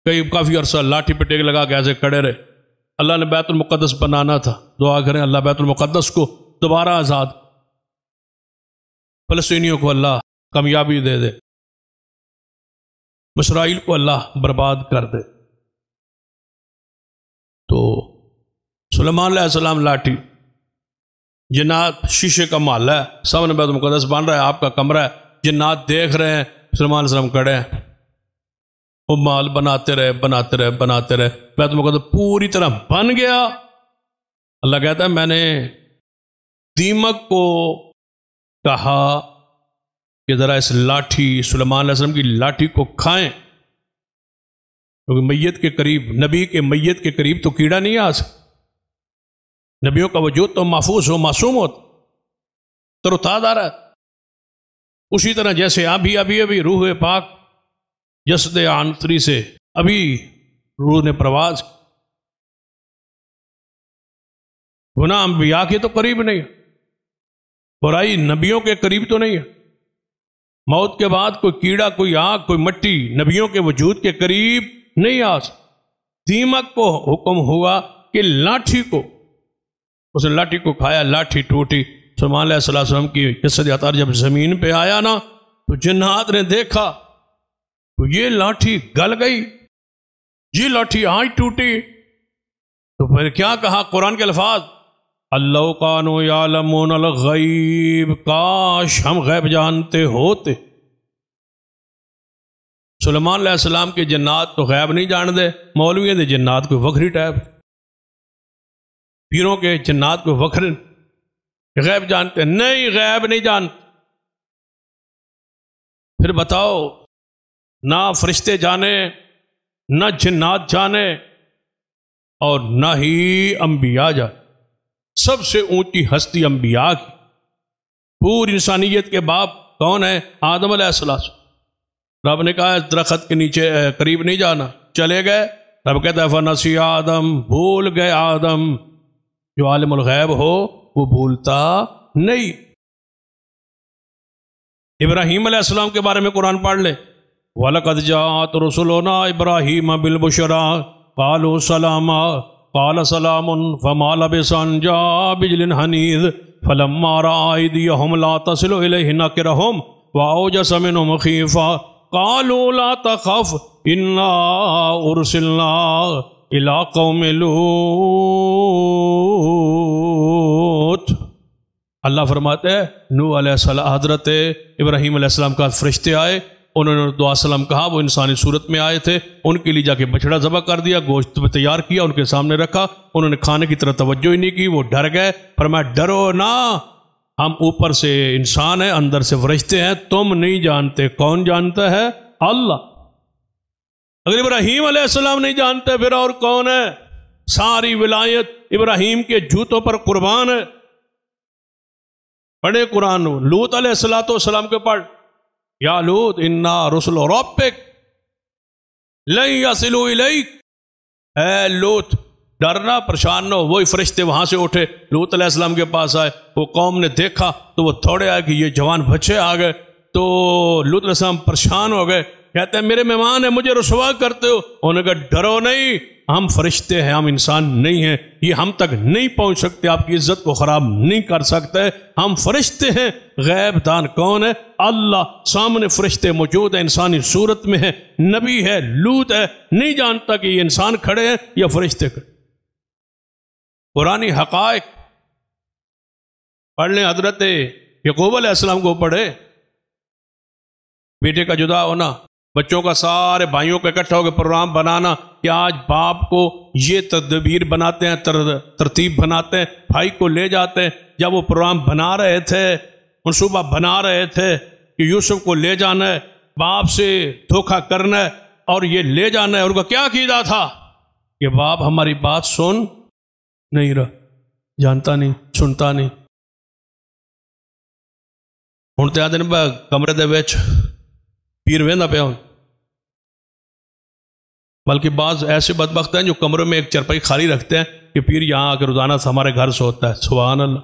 گئی، کافی عرصہ لاٹھی پہ ٹیک لگا کے ایسے کھڑے رہے۔ اللہ نے بیت المقدس بنانا تھا، دعا کریں اللہ بیت المقدس کو دوبارہ آزاد، فلسطینیوں کو اللہ کامیابی دے دے، اسرائیل کو اللہ برباد کر دے۔ تو سلیمان علیہ السلام لاٹھی، جنات شیشے کا محلہ ہے، سامنے بیت المقدس بن رہا ہے، آپ کا کمرہ ہے، جنات دیکھ رہے ہیں سلیمان علیہ السلام کھڑے ہیں، وہ مال بناتے رہے بناتے رہے بناتے رہے، بیت المقدس پوری طرح بن گیا۔ اللہ کہتا ہے میں نے دیمک کو کہا کہ ذرا اس لاٹھی، سلیمان علیہ السلام کی لاٹھی کو کھائیں، کیونکہ میت کے قریب، نبی کے میت کے قریب تو کیڑا نہیں آ سکتا، نبیوں کا وجود تو محفوظ ہو، معصوم ہو، تر و تازہ رہا۔ اسی طرح جیسے ابھی روح پاک جسد عنصری سے ابھی روح نے پرواز، گناہ انبیاء کے تو قریب نہیں، برائی نبیوں کے قریب تو نہیں ہے، موت کے بعد کوئی کیڑا، کوئی آگ، کوئی مٹی نبیوں کے وجود کے قریب نہیں آ سکتا۔ دیمک کو حکم ہوا کہ لاٹھی کو، اس نے لاٹھی کو کھایا، لاٹھی ٹوٹی، سلیمان علیہ السلام کی قصت عطار جب زمین پہ آیا نا تو جنات نے دیکھا تو یہ لاٹھی گل گئی، یہ لاٹھی آج ٹوٹی، تو پھر کیا کہا قرآن کے الفاظ، اللہ کانوا یعلمون الغیب، کاش ہم غیب جانتے ہوتے۔ سلیمان علیہ السلام کے جنات تو غیب نہیں جان دے، مولویوں دے جنات کوئی وکھری ٹائپ، پیروں کے جنات کوئی وکھرے غیب جانتے نہیں، غیب نہیں جانتے۔ پھر بتاؤ، نہ فرشتے جانے، نہ جنات جانے، اور نہ ہی انبیاء جانے۔ سب سے اونچی ہستی انبیاء کی، پوری انسانیت کے باپ کون ہے؟ آدم علیہ السلام۔ رب نے کہا اس درخت کے نیچے قریب نہیں جانا، چلے گئے۔ رب کہتا ہے فنسی آدم، بھول گئے آدم۔ جو عالم الغیب ہو وہ بھولتا نہیں۔ ابراہیم علیہ السلام کے بارے میں قرآن پڑھ لیں، وَلَقَدْ جَاءَتْ رُسُلُنَا إِبْرَاهِيمَ بِالْبُشْرَىٰ قَالُوا سَلَامًا قَالَ سَلَامٌ فَمَا لَبِثَ أَن جَاءَ بِعِجْلٍ حَنِيذٍ فَلَمَّا رَأَىٰ أَيْدِيَهُمْ لَا تَصِلُ إِلَيْهِ نَكِرَهُمْ وَأَوْجَسَ مِنْهُمْ خِيفَةً قَالُوا لَا تَخَفْ إِنَّا أُرْسِلْنَا إِلَىٰ قَوْمِ لُوط۔ اللہ فرماتے ہیں نوح علیہ السلام، حضرت ابراہیم علیہ السلام کا فرشتے آئے، انہوں نے دعا سلام کہا، وہ انسانی صورت میں آئے تھے، ان کے لیے جا کے بچڑا ذبح کر دیا، گوشت تیار کیا، ان کے سامنے رکھا، انہوں نے کھانے کی طرف توجہ ہی نہیں کی، وہ ڈر گئے۔ فرمایا ڈرو نہ، ہم اوپر سے انسان ہیں، اندر سے فرشتے ہیں، تم نہیں جانتے۔ کون جانتا ہے؟ اللہ۔ اگر ابراہیم علیہ السلام نہیں جانتے پھر اور کون ہے؟ ساری ولایت ابراہیم کے جوتوں پر قربان ہے۔ پڑھے قرآن لوط علیہ السلام کے پڑھ، یا لوط انا رسل ربک لن یصلوا الیک، اے لوط ڈرنا پریشان نہ ہو۔ وہی فرشتے وہاں سے اٹھے، لوط علیہ السلام کے پاس آئے، وہ قوم نے دیکھا تو وہ تھوڑے آئے کہ یہ جوان بچے آ گئے، تو لوط علیہ السلام پریشان ہو گئے، کہتے ہیں میرے مہمان ہیں، مجھے رسوا کرتے ہو۔ انہوں نے کہا ڈرو نہیں، ہم فرشتے ہیں، ہم انسان نہیں ہیں، یہ ہم تک نہیں پہنچ سکتے، آپ کی عزت کو خراب نہیں کر سکتے، ہم فرشتے ہیں۔ غیب دان کون ہے؟ اللہ۔ سامنے فرشتے موجود ہیں، انسانی صورت میں ہے، نبی ہے، لوط ہے، نہیں جانتا کہ یہ انسان کھڑے ہیں یا فرشتے کھڑے۔ قرآنی حقائق پڑھ لیں، حضرت یعقوب علیہ السلام کو پڑھے، بیٹے کا جدا ہونا، بچوں کا سارے بھائیوں کا اکٹھا ہو کے پروگرام بنانا کہ آج باپ کو یہ تدبیر بناتے ہیں، ترتیب بناتے ہیں، بھائی کو لے جاتے ہیں۔ جب وہ پروگرام بنا رہے تھے، منصوبہ بنا رہے تھے کہ یوسف کو لے جانا ہے، باپ سے دھوکہ کرنا ہے اور یہ لے جانا ہے، ان کا کیا عقیدہ تھا کہ باپ ہماری بات سن نہیں رہا، جانتا نہیں، سنتا نہیں۔ ہن تے آدھے نے کمرے دے وچ پیر وہندا پیا ہوں، بلکہ بعض ایسے بدبخت ہیں جو کمرے میں ایک چرپائی خالی رکھتے ہیں کہ پیر یہاں آ کے روزانہ ہمارے گھر سوتا ہے۔ سبحان اللہ،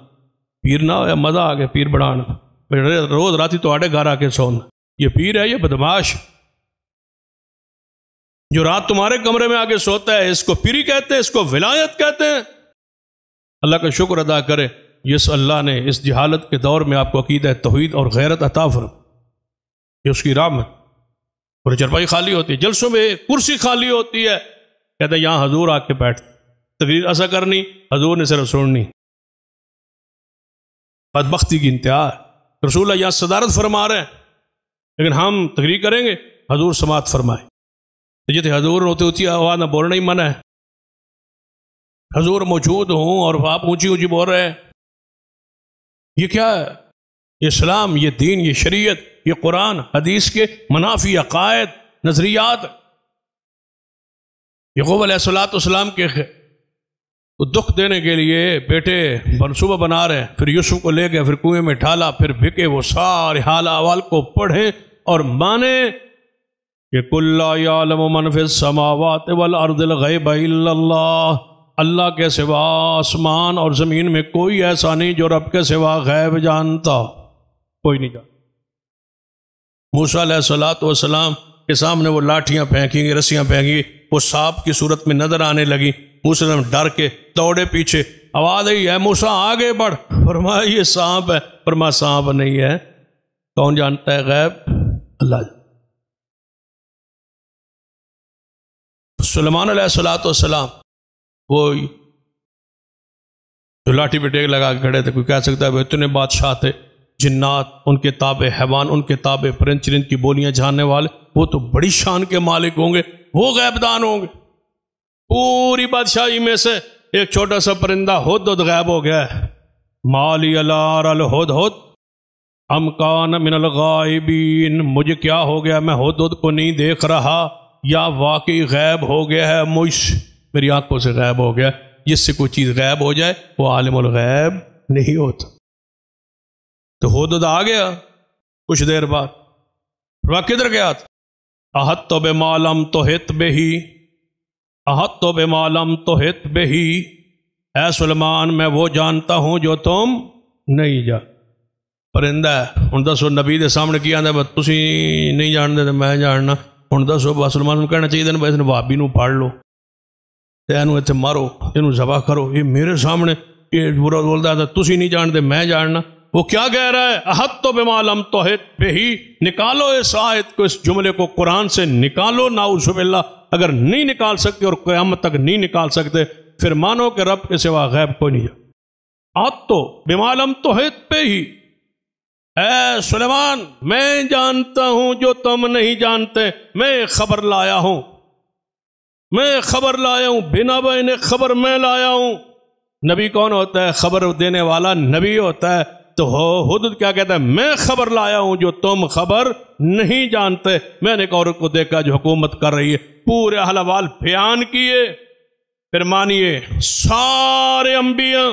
پیر نہ ہو، مزہ آ گیا پیر بڑھانا، روز راتی تواڈے گھر آ کے سونا، یہ پیر ہے؟ یہ بدماش جو رات تمہارے کمرے میں آ کے سوتا ہے، اس کو پیری کہتے ہیں، اس کو ولایت کہتے ہیں۔ اللہ کا شکر ادا کرے، جس اللہ نے اس جہالت کے دور میں آپ کو عقیدہ توحید اور غیرت عطا فرمائی، یہ اس کی رحمت۔ اور چرپائی خالی ہوتی ہے، جلسوں میں کرسی خالی ہوتی ہے، کہتے ہیں یہاں حضور آ کے بیٹھ، تقریر ایسا کرنی، حضور نے صرف سننی۔ بدبختی کی انتہا ہے۔ رسول اللہ یہاں صدارت فرما رہے ہیں، لیکن ہم تقریر کریں گے، حضور سماعت فرمائے۔ جیسے حضور ہوتے ہوتی آواز نہ بولنا ہی منع ہے، حضور موجود ہوں اور آپ اونچی اونچی بول رہے ہیں، یہ کیا ہے؟ یہ اسلام، یہ دین، یہ شریعت، یہ قرآن حدیث کے منافی عقائد نظریات۔ یعقوب علیہ السلام کے دکھ دینے کے لیے بیٹے منصوبہ بنا رہے ہیں، پھر یوسف کو لے گئے، پھر کنویں میں ڈالا، پھر بھکے، وہ سارے حال احوال کو پڑھیں اور مانیں کہ قُلْ لَا يَعْلَمُ مَنْ فِي السَّمَاوَاتِ وَالْأَرْضِ الْغَيْبَ إِلَّا اللَّهُ۔ اللہ کے سوا آسمان اور زمین میں کوئی ایسا نہیں جو رب کے سوا غیب جانتا، کوئی نہیں جانتا۔ موسیٰ علیہ السلام کے سامنے وہ لاٹھیاں پھینکی گئی، رسیاں پھینکی گئی، وہ سانپ کی صورت میں نظر آنے لگی، موسیٰ علیہ السلام ڈر کے دوڑے پیچھے، آواز آئی اے موسیٰ آگے بڑھ، فرمایا یہ سانپ ہے، فرمایا سانپ نہیں ہے، کون جانتا ہے غیب؟ اللہ۔ سلیمان علیہ السلام وہ جو لاٹھی پہ ٹیک لگا کے کھڑے تھے، کوئی کہہ سکتا ہے وہ اتنے بادشاہ تھے، جنات ان کے تابع، حیوان ان کے تابع، پرند چرند کی بولیاں جاننے والے، وہ تو بڑی شان کے مالک ہوں گے، وہ غیب دان ہوں گے۔ پوری بادشاہی میں سے ایک چھوٹا سا پرندہ ہدہد غائب ہو گیا ہے۔ مالی الار الہدہد ام کان من الغائبین، مجھے کیا ہو گیا، میں ہدہد کو نہیں دیکھ رہا یا واقعی غائب ہو گیا ہے، مجھ میری آنکھوں سے غائب ہو گیا۔ جس سے کوئی چیز غائب ہو جائے وہ عالم الغیب نہیں ہوتا۔ تو ہدہد آ گیا کچھ دیر بعد، وہ کدھر گیا تھا؟ احط بما لم تحط بہ، احط بما لم تحط بہ، اے سلیمان میں وہ جانتا ہوں جو تم نہیں جان۔ پرندہ ہے، ہن دسو نبی دے سامنے کی آندا ہے تسی نہیں جانتے تے میں جاننا، ہن دسو سلیمان نوں کہنا چاہیے اس نے بھابی نوں پڑھ لو تے اینوں ایتھے مارو، اینوں ذبح کرو، یہ میرے سامنے یہ برا بولدا ہے تسی نہیں جانتے میں جاننا۔ وہ کیا کہہ رہا ہے؟ احط بما لم تحط بہ، نکالو اس آیت کو، اس جملے کو قرآن سے نکالو، نعوذ باللہ۔ اگر نہیں نکال سکتے اور قیامت تک نہیں نکال سکتے پھر مانو کہ رب کے سوا غیب کوئی نہیں جانتا۔ احط بما لم تحط بہ، اے سلیمان میں جانتا ہوں جو تم نہیں جانتے، میں خبر لایا ہوں، میں خبر لایا ہوں، بنا بین خبر میں لایا ہوں۔ نبی کون ہوتا ہے؟ خبر دینے والا نبی ہوتا ہے۔ تو ہدہد کیا کہتا ہے؟ میں خبر لایا ہوں جو تم خبر نہیں جانتے۔ میں نے ایک عورت کو دیکھا جو حکومت کر رہی ہے، پورے احوال بیان کیے، پھر مانیے سارے انبیاء،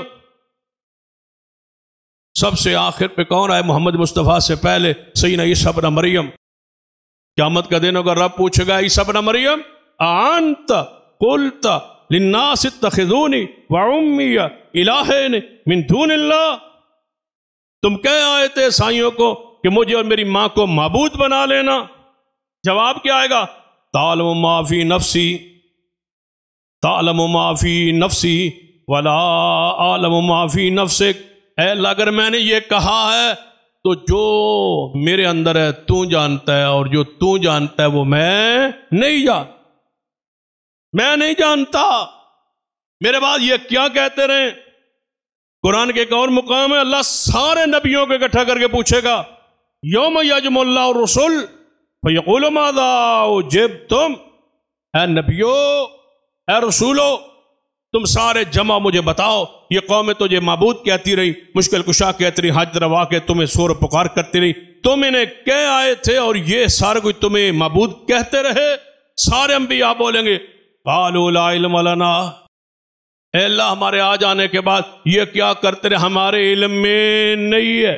سب سے آخر پہ کون آئے؟ محمد مصطفیٰ سے پہلے سیدنا عیسیٰ ابن مریم۔ قیامت کا دن ہوگا، رب پوچھے گا عیسیٰ ابن مریم انت قلت للناس اتخذونی وعمی الہین من دون اللہ، تم کہہ آئے تھے عیسائیوں کو کہ مجھے اور میری ماں کو معبود بنا لینا؟ جواب کیا آئے گا؟ تعلم ما فی نفسی، تعلم ما فی نفسی ولا اعلم ما فی نفسک۔ اے اللہ اگر میں نے یہ کہا ہے تو جو میرے اندر ہے تو جانتا ہے، اور جو تو جانتا ہے وہ میں نہیں جانتا، میں نہیں جانتا۔ میرے بعد یہ کیا کہتے رہے؟ قرآن کے ایک اور مقام ہے، اللہ سارے نبیوں کو اکٹھا کر کے پوچھے گا یوم یجمع اللہ الرسل فیقول ماذا اجبتم، اے نبیو، اے رسولو، تم سارے جمع مجھے بتاؤ، یہ قوم تجھے معبود کہتی رہی، مشکل کشا کہتی رہی، حاجت روا کے تمہیں سور پکار کرتی رہی، تم انہیں کہہ آئے تھے اور یہ سارے کوئی تمہیں معبود کہتے رہے؟ سارے انبیاء بولیں گے قالوا لا علم لنا، اے اللہ ہمارے آ جانے کے بعد یہ کیا کرتے رہے، ہمارے علم میں نہیں ہے،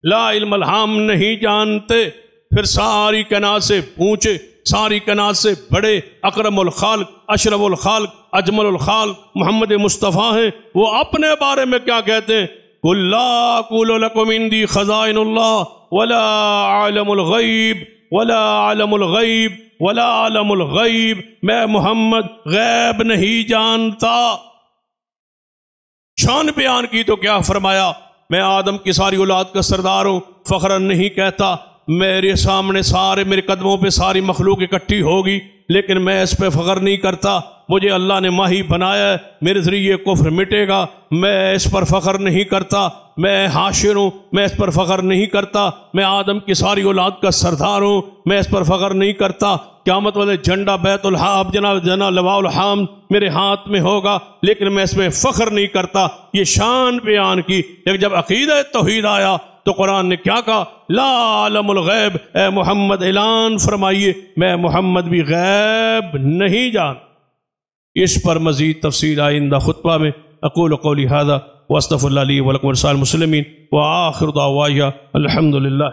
لا علم، ہم نہیں جانتے۔ پھر ساری کائنات سے اونچے، ساری کائنات سے بڑے، اکرم الخالق، اشرف الخالق، اجمل الخالق محمد مصطفیٰ ہیں، وہ اپنے بارے میں کیا کہتے ہیں؟ قل لا اقول لکم عندی خزائن اللہ ولا اعلم الغیب ولا اعلم الغیب ولا اعلم الغیب، میں محمد غیب نہیں جانتا۔ شان بیان کی تو کیا فرمایا؟ میں آدم کی ساری اولاد کا سردار ہوں، فخرن نہیں کہتا، میرے سامنے سارے، میرے قدموں پہ ساری مخلوق اکٹھی ہوگی لیکن میں اس پہ فخر نہیں کرتا، مجھے اللہ نے ماہی بنایا ہے، میرے ذریعے کفر مٹے گا، میں اس پر فخر نہیں کرتا، میں حاشر ہوں، میں اس پر فخر نہیں کرتا، میں آدم کی ساری اولاد کا سردار ہوں، میں اس پر فخر نہیں کرتا، قیامت والے جھنڈا بیت الحام جنا لواء الحام میرے ہاتھ میں ہوگا لیکن میں اس میں فخر نہیں کرتا۔ یہ شان بیان کی۔ ایک جب عقیدہ توحید آیا تو قرآن نے کیا کہا؟ لا عالم الغیب، اے محمد اعلان فرمائیے میں محمد بھی غیب نہیں جان۔ اس پر مزید تفصیل آئندہ خطبہ میں۔ اقول قولی ھذا واستغفر اللہ لی ولکم ولسائر المسلمین وآخر دعوایا الحمدللہ۔